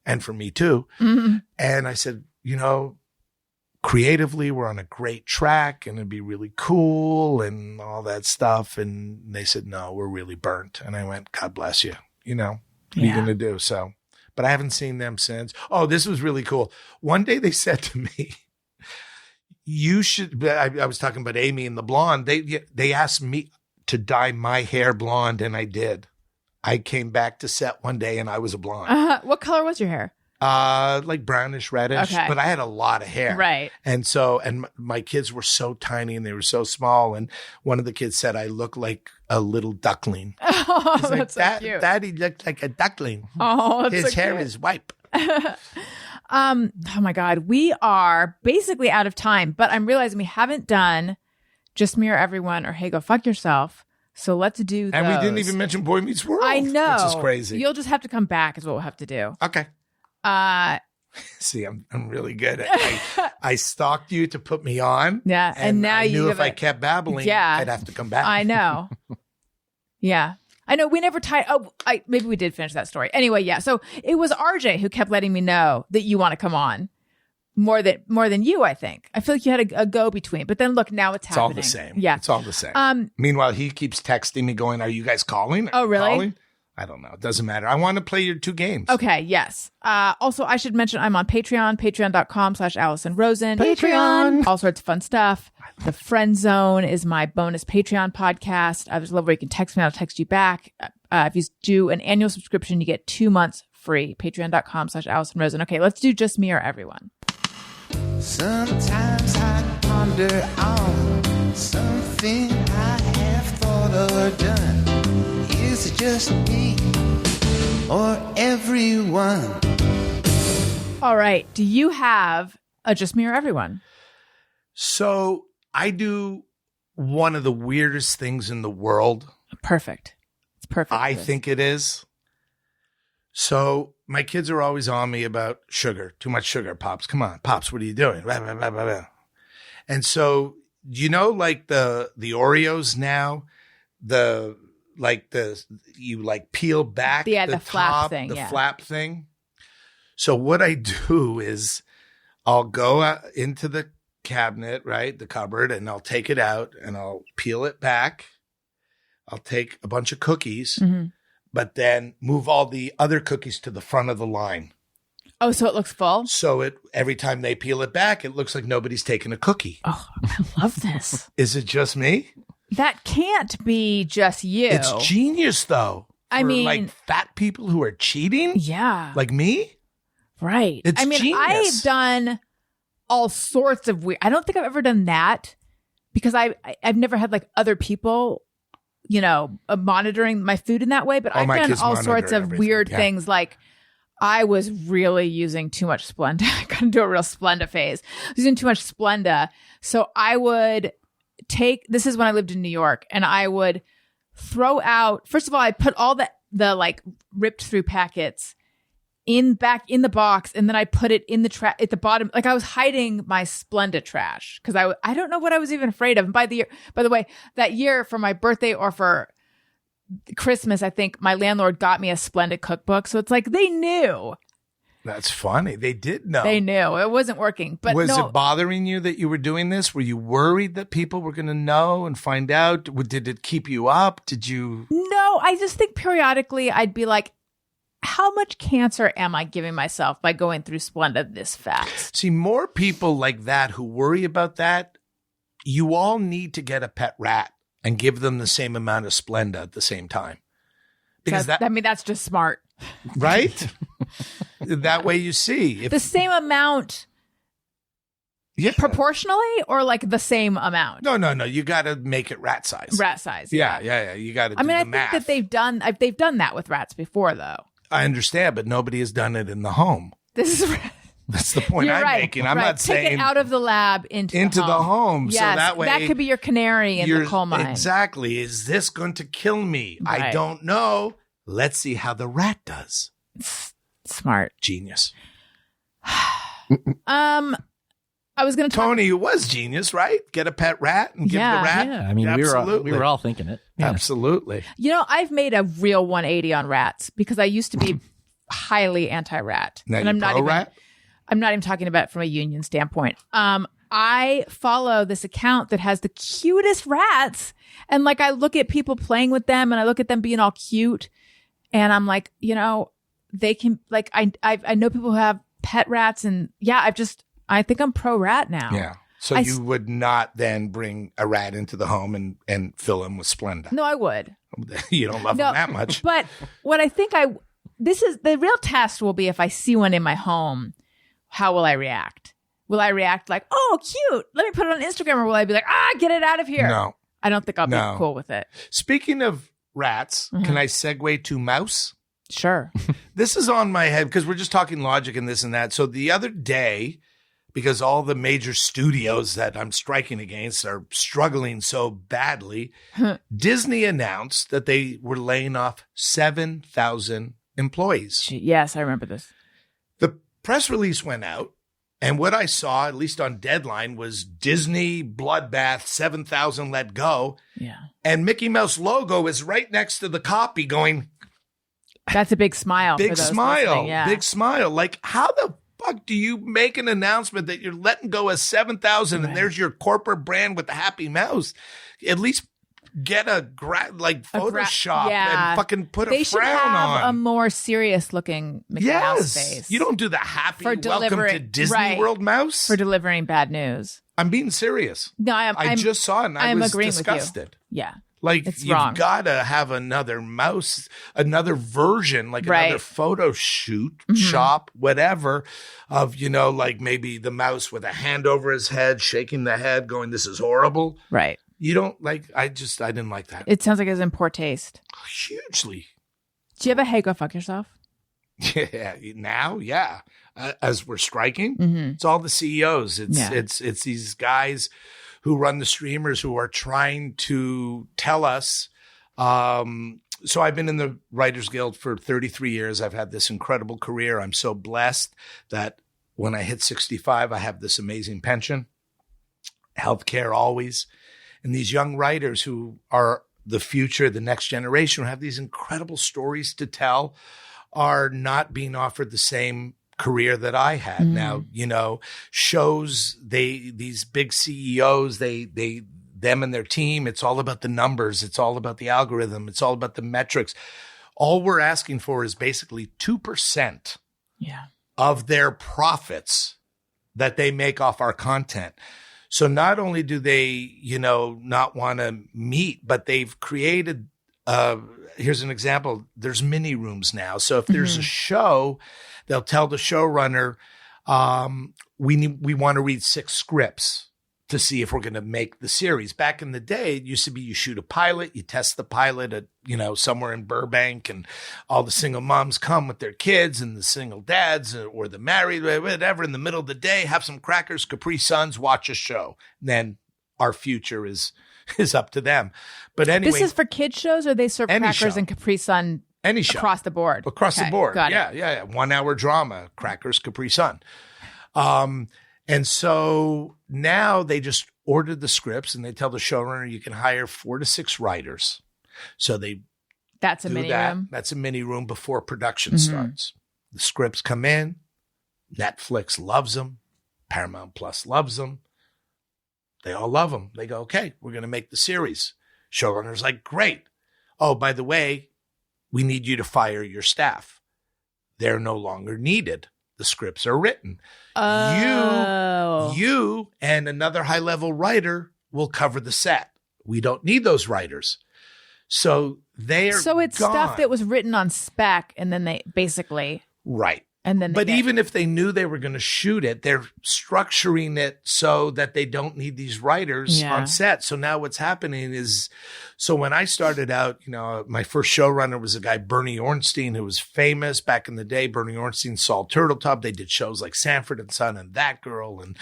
S4: And for me too.
S2: Mm-hmm.
S4: And I said, you know, creatively, we're on a great track and it'd be really cool and all that stuff. And they said, no, we're really burnt. And I went, God bless you. You know, what are you going to do? So, but I haven't seen them since. Oh, this was really cool. One day they said to me, you should, I was talking about Amy and the blonde. They asked me to dye my hair blonde and I did. I came back to set one day and I was a blonde.
S2: What color was your hair?
S4: Like brownish reddish,
S2: Okay.
S4: but I had a lot of hair.
S2: Right.
S4: And so, and my kids were so tiny and they were so small. And one of the kids said, I look like a little duckling.
S2: Oh,
S4: He's like,
S2: that's so cute.
S4: Daddy looked like a duckling.
S2: Oh, that's
S4: His
S2: so
S4: hair
S2: cute.
S4: is white.
S2: Oh my God. We are basically out of time, but I'm realizing we haven't done Just Mirror Everyone or Hey Go Fuck Yourself. So let's do those.
S4: And we didn't even mention Boy Meets World.
S2: I know.
S4: Which is crazy.
S2: You'll just have to come back is what we'll have to do.
S4: Okay. See, I'm really good. I stalked you to put me on.
S2: Yeah, and now
S4: I
S2: you
S4: knew
S2: have
S4: if I kept babbling, I'd have to come back.
S2: I know. Yeah. I know we never tied. Oh, maybe we did finish that story. Anyway, yeah. So it was RJ who kept letting me know that you want to come on more than you. I think. I feel like you had a go between, but then look, now it's happening.
S4: all the same.
S2: Yeah,
S4: it's all the same. Meanwhile, he keeps texting me, going, "Are you guys calling?
S2: Oh, really?
S4: Calling?" I don't know. It doesn't matter. I want to play your 2 games.
S2: Okay, yes. Also, I should mention I'm on Patreon, patreon.com/AllisonRosen.
S3: Patreon.
S2: All sorts of fun stuff. The Friend Zone is my bonus Patreon podcast. I just love where you can text me. I'll text you back. If you do an annual subscription, you get 2 months free. Patreon.com/AllisonRosen. Okay, let's do Just Me or Everyone.
S1: Sometimes I ponder on something I have thought or done. Is it just me or everyone?
S2: All right. Do you have a Just Me or Everyone?
S4: So I do one of the weirdest things in the world.
S2: Perfect. It's perfect.
S4: I think it is. So my kids are always on me about sugar. Too much sugar, Pops. Come on, Pops, what are you doing? Blah, blah, blah, blah, blah. And so like the Oreos now, you like peel back
S2: the
S4: the
S2: flap
S4: top,
S2: thing,
S4: the
S2: yeah.
S4: flap thing. So what I do is I'll go out into the cabinet, right, the cupboard, and I'll take it out and I'll peel it back. I'll take a bunch of cookies, but then move all the other cookies to the front of the line.
S2: Oh, so it looks full?
S4: So every time they peel it back, it looks like nobody's taken a cookie.
S2: Oh, I love this.
S4: Is it just me?
S2: That can't be just you.
S4: It's genius, though.
S2: I mean,
S4: like fat people who are cheating?
S2: Yeah.
S4: Like me?
S2: Right.
S4: It's genius.
S2: I've done all sorts of weird. I don't think I've ever done that because I've never had like other people, monitoring my food in that way. But I've done all sorts of weird things. Like I was really using too much Splenda. I couldn't do a real Splenda phase. I was using too much Splenda. So I would this is when I lived in New York, and I would throw out, first of all, I put all the like ripped through packets back in the box, and then I put it in the trash at the bottom. Like I was hiding my Splenda trash because I don't know what I was even afraid of. And by the way, that year for my birthday or for Christmas, I think my landlord got me a Splenda cookbook. So it's like they knew.
S4: That's funny. They did know.
S2: They knew it wasn't working. But
S4: was it bothering you that you were doing this? Were you worried that people were going to know and find out? Did it keep you up? Did you?
S2: No, I just think periodically I'd be like, how much cancer am I giving myself by going through Splenda this fast?
S4: See, more people like that who worry about that, you all need to get a pet rat and give them the same amount of Splenda at the same time. Because
S2: that's just smart.
S4: Right? That way you see.
S2: The same amount proportionally or like the same amount?
S4: No. You got to make it rat size.
S2: Rat size.
S4: Yeah. You got to do the math.
S2: I think that they've done that with rats before, though.
S4: I understand, but nobody has done it in the home.
S2: That's
S4: the point I'm making. I'm not saying
S2: take it out of the lab into
S4: the home.
S2: Yes,
S4: so that way
S2: that could be your canary in the coal mine.
S4: Exactly. Is this going to kill me?
S2: Right.
S4: I don't know. Let's see how the rat does.
S2: Smart.
S4: Genius.
S2: I was going to
S4: Tony, it was genius, right? Get a pet rat and give the rat.
S3: Yeah, I mean, we were all thinking it. Yeah.
S4: Absolutely.
S2: I've made a real 180 on rats because I used to be highly anti-rat.
S4: Now
S2: and
S4: I'm not rat?
S2: I'm not even talking about it from a union standpoint. I follow this account that has the cutest rats, and like I look at people playing with them, and I look at them being all cute, and I'm like, they can like I know people who have pet rats, and I think I'm pro rat now.
S4: Yeah. So you would not then bring a rat into the home and fill him with Splenda?
S2: No, I would.
S4: You don't love him that much.
S2: But what I think this is the real test will be if I see one in my home, how will I react? Will I react like, oh, cute, let me put it on Instagram? Or will I be like, get it out of here?
S4: No.
S2: I don't think I'll be cool with it.
S4: Speaking of rats, can I segue to mouse?
S2: Sure.
S4: This is on my head because we're just talking logic and this and that. So the other day, because all the major studios that I'm striking against are struggling so badly, Disney announced that they were laying off 7,000 employees.
S2: Yes, I remember this.
S4: The press release went out, and what I saw, at least on Deadline, was Disney bloodbath, 7,000 let go.
S2: Yeah.
S4: And Mickey Mouse logo is right next to the copy going...
S2: That's a big smile.
S4: Big smile.
S2: Yeah.
S4: Big smile. Like, how the fuck do you make an announcement that you're letting go of 7,000 and there's your corporate brand with the happy mouse? At least get a Photoshop and fucking put a frown on. They should have
S2: a more serious looking Mickey Mouse face.
S4: You don't do the happy welcome to Disney World mouse.
S2: For delivering bad news.
S4: I'm being serious.
S2: No,
S4: I just saw it and I was disgusted.
S2: Yeah.
S4: Like, you've got to have another mouse, another version, like another photo shoot, shop, whatever, of, like maybe the mouse with a hand over his head, shaking the head, going, this is horrible.
S2: Right.
S4: You don't I didn't like that.
S2: It sounds like it was in poor taste.
S4: Hugely.
S2: Do you have a hey, go fuck yourself?
S4: Yeah. Now, yeah. As we're striking,
S2: Mm-hmm.
S4: it's all the CEOs. It's these guys who run the streamers who are trying to tell us. So I've been in the Writers Guild for 33 years. I've had this incredible career. I'm so blessed that when I hit 65, I have this amazing pension. healthcare always. And these young writers who are the future, the next generation, who have these incredible stories to tell, are not being offered the same career that I had. Now, you know, shows, these big CEOs, them and their team, it's all about the numbers. It's all about the algorithm. It's all about the metrics. All we're asking for is basically 2% of their profits that they make off our content. So not only do they, you know, not want to meet, but they've created, here's an example. There's mini rooms now. So if there's a show, they'll tell the showrunner, we want to read 6 scripts to see if we're going to make the series. Back in the day, it used to be you shoot a pilot, you test the pilot at, you know, somewhere in Burbank, and all the single moms come with their kids, and the single dads or the married, whatever, in the middle of the day, have some crackers, Capri Suns, watch a show. And then our future is up to them. But anyway.
S2: This is for kids shows, or they serve crackers
S4: show.
S2: and Capri Sun
S4: Any show.
S2: across the board?
S4: Across the board.
S2: Got it.
S4: Yeah. 1 hour drama, crackers, Capri Sun. And so now they just ordered the scripts, and they tell the showrunner you can hire 4 to 6 writers. So
S2: That's a
S4: do
S2: mini
S4: that.
S2: room.
S4: That's a mini room before production starts. The scripts come in. Netflix loves them. Paramount Plus loves them. They all love them. They go, okay, we're going to make the series. Showrunner's like, great. Oh, by the way, we need you to fire your staff. They're no longer needed. The scripts are written.
S2: Oh.
S4: You and another high-level writer will cover the set. We don't need those writers. So it's
S2: gone. Stuff that was written on spec, and then they basically
S4: right.
S2: And then,
S4: even if they knew they were going to shoot it, they're structuring it so that they don't need these writers on set. So now what's happening is, so when I started out, you know, my first showrunner was a guy, Bernie Ornstein, who was famous back in the day. Bernie Ornstein, Saul Turtletop. They did shows like Sanford and Son and That Girl and,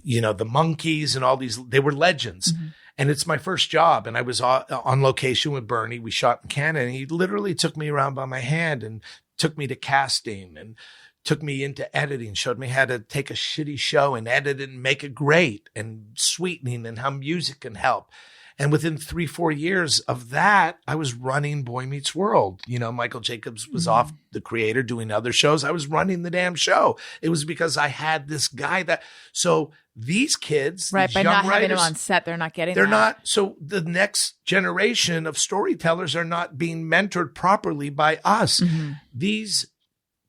S4: you know, The Monkees and all these. They were legends. And it's my first job. And I was on location with Bernie. We shot in Canada. And he literally took me around by my hand and took me to casting and took me into editing, showed me how to take a shitty show and edit it and make it great, and sweetening and how music can help. And within 3-4 years of that, I was running Boy Meets World. You know, Michael Jacobs was off, the creator, doing other shows. I was running the damn show. It was because I had this guy so these kids,
S2: right,
S4: these
S2: by
S4: young
S2: not having
S4: writers,
S2: them on set, they're not getting
S4: they're
S2: that.
S4: not. So the next generation of storytellers are not being mentored properly by us. These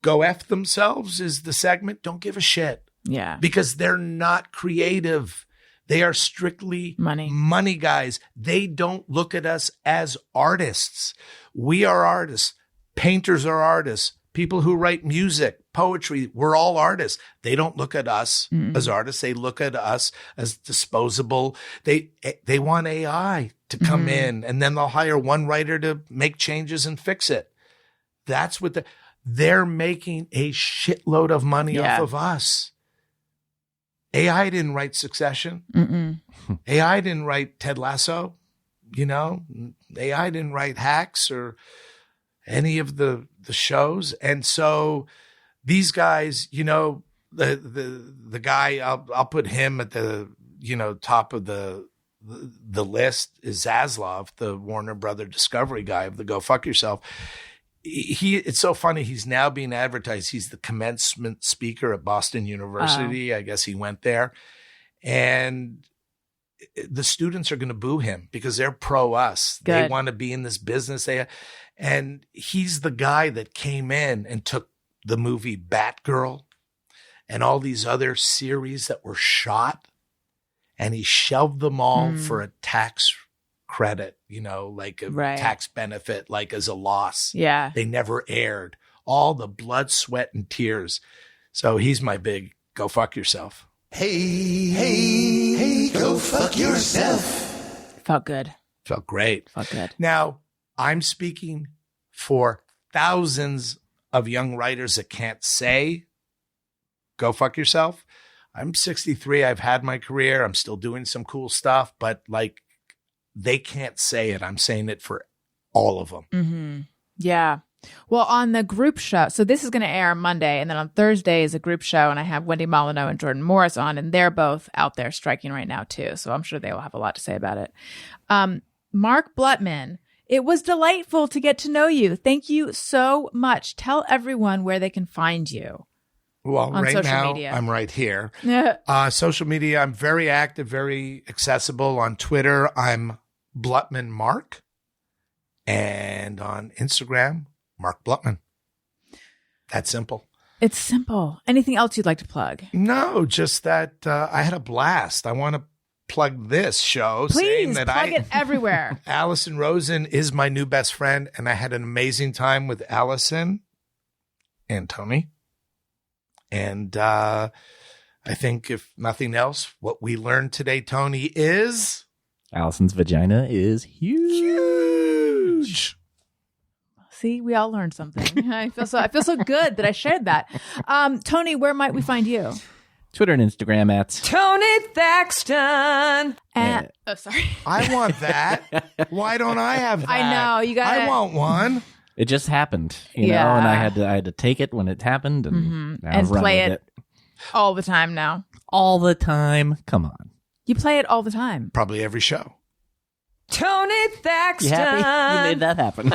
S4: go F themselves is the segment. Don't give a shit.
S2: Yeah.
S4: Because they're not creative. They are strictly money guys. They don't look at us as artists. We are artists. Painters are artists. People who write music, poetry, we're all artists. They don't look at us as artists. They look at us as disposable. They want AI to come in, and then they'll hire one writer to make changes and fix it. That's what they're making a shitload of money off of us. AI didn't write Succession. AI didn't write Ted Lasso. You know, AI didn't write Hacks or any of the shows. And so these guys, you know, the guy, I'll put him at the, you know, top of the list is Zaslav, the Warner Brother Discovery guy of the Go Fuck Yourself. It's so funny. He's now being advertised. He's the commencement speaker at Boston University. I guess he went there, and the students are going to boo him because they're pro us. Good. They want to be in this business. And he's the guy that came in and took the movie Batgirl and all these other series that were shot, and he shelved them all for a tax credit, you know, like a tax benefit, like as a loss. Yeah. They never aired. All the blood, sweat, and tears. So he's my big go fuck yourself.
S1: Hey, go fuck yourself.
S2: Felt good.
S4: Felt great.
S2: Felt good.
S4: Now, I'm speaking for thousands of young writers that can't say, go fuck yourself. I'm 63. I've had my career. I'm still doing some cool stuff, but like, they can't say it. I'm saying it for all of them.
S2: Yeah. Well, on the group show, so this is going to air Monday, and then on Thursday is a group show, and I have Wendy Molyneux and Jordan Morris on, and they're both out there striking right now too. So I'm sure they will have a lot to say about it. Mark Blutman, it was delightful to get to know you. Thank you so much. Tell everyone where they can find you.
S4: Well,
S2: on
S4: right
S2: social
S4: now,
S2: media.
S4: I'm right here. Social media, I'm very active, very accessible. On Twitter, I'm Blutman Mark. And on Instagram, Mark Blutman. That's simple.
S2: It's simple. Anything else you'd like to plug?
S4: No, just that I had a blast. I want to plug this show. saying
S2: Please
S4: that
S2: plug it everywhere.
S4: Allison Rosen is my new best friend, and I had an amazing time with Allison and Tony. And I think if nothing else, what we learned today, Tony, is
S3: Allison's vagina is huge.
S2: See, we all learned something. I feel so good that I shared that. Tony, where might we find you?
S3: Twitter and Instagram at
S5: Tony Thaxton.
S2: Oh, sorry.
S4: I want that. Why don't I have that?
S2: I know, you gotta-
S4: I want one.
S3: It just happened, you know,
S2: Yeah.
S3: and I had to take it when it happened and now
S2: And
S3: run
S2: play
S3: with
S2: it all the time now.
S3: all the time. Come on,
S2: You play it all the time.
S4: Probably every show.
S5: Tony
S3: you
S5: Thaxton.
S3: happy? You made that happen.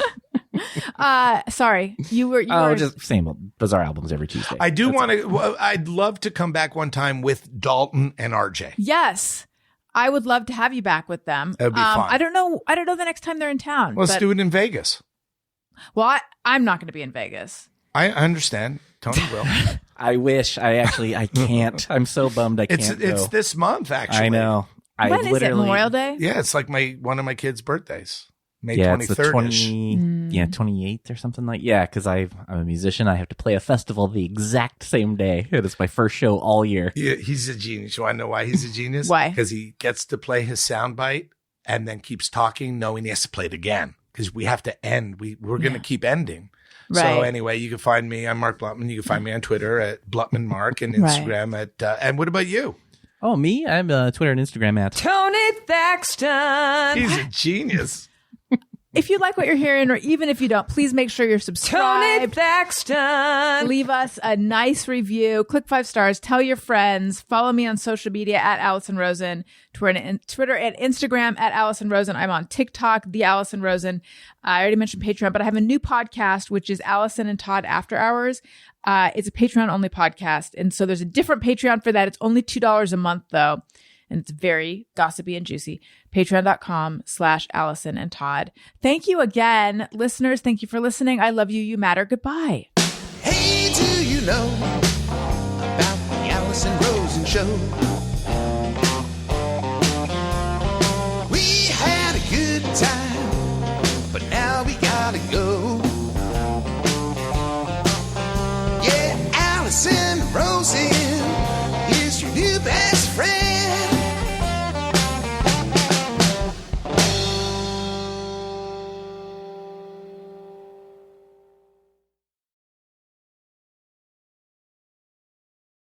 S2: Sorry, you were.
S3: Just same old Bizarre albums every Tuesday.
S4: I do want to. I'd love to come back one time with Dalton and RJ.
S2: Yes, I would love to have you back with them.
S4: That'd be fun.
S2: I don't know the next time they're in town.
S4: Let's
S2: but-
S4: do it in Vegas.
S2: Well, I'm not going to be in Vegas.
S4: I understand. Tony will.
S3: I wish. I can't. I'm so bummed I can't
S4: It's
S3: go.
S4: this month, actually.
S3: I know. I
S2: When is it?
S3: literally
S2: Memorial Day?
S4: Yeah, it's like one of my kids' birthdays, May
S3: Yeah, it's the
S4: 23rd. -ish.
S3: 28th or something like. Yeah, because I'm a musician. I have to play a festival the exact same day. It is my first show all year.
S4: Yeah, he's a genius. You want to know why he's a genius?
S2: Why?
S4: Because he gets to play his soundbite and then keeps talking, knowing he has to play it again. Because we have to end. We're going to keep ending. So
S2: Right.
S4: anyway, you can find me. I'm Mark Blutman. You can find me on Twitter at Blutman Mark and
S2: Right.
S4: Instagram at. And what about you?
S3: Oh, me? I'm Twitter and Instagram at.
S5: Tony Thaxton.
S4: He's a genius.
S2: If you like what you're hearing, or even if you don't, please make sure you're
S5: Tony
S2: subscribed.
S5: Thaxton.
S2: Leave us a nice review. Click 5 stars. Tell your friends. Follow me on social media at Allison Rosen. Twitter and Instagram at Allison Rosen. I'm on TikTok, the Allison Rosen. I already mentioned Patreon, but I have a new podcast, which is Allison and Todd After Hours. It's a Patreon only podcast. And so there's a different Patreon for that. It's only $2 a month though. And it's very gossipy and juicy. Patreon.com/Allison and Todd. Thank you again, listeners. Thank you for listening. I love you. You matter. Goodbye.
S1: Hey, do you know about the Allison Rosen show?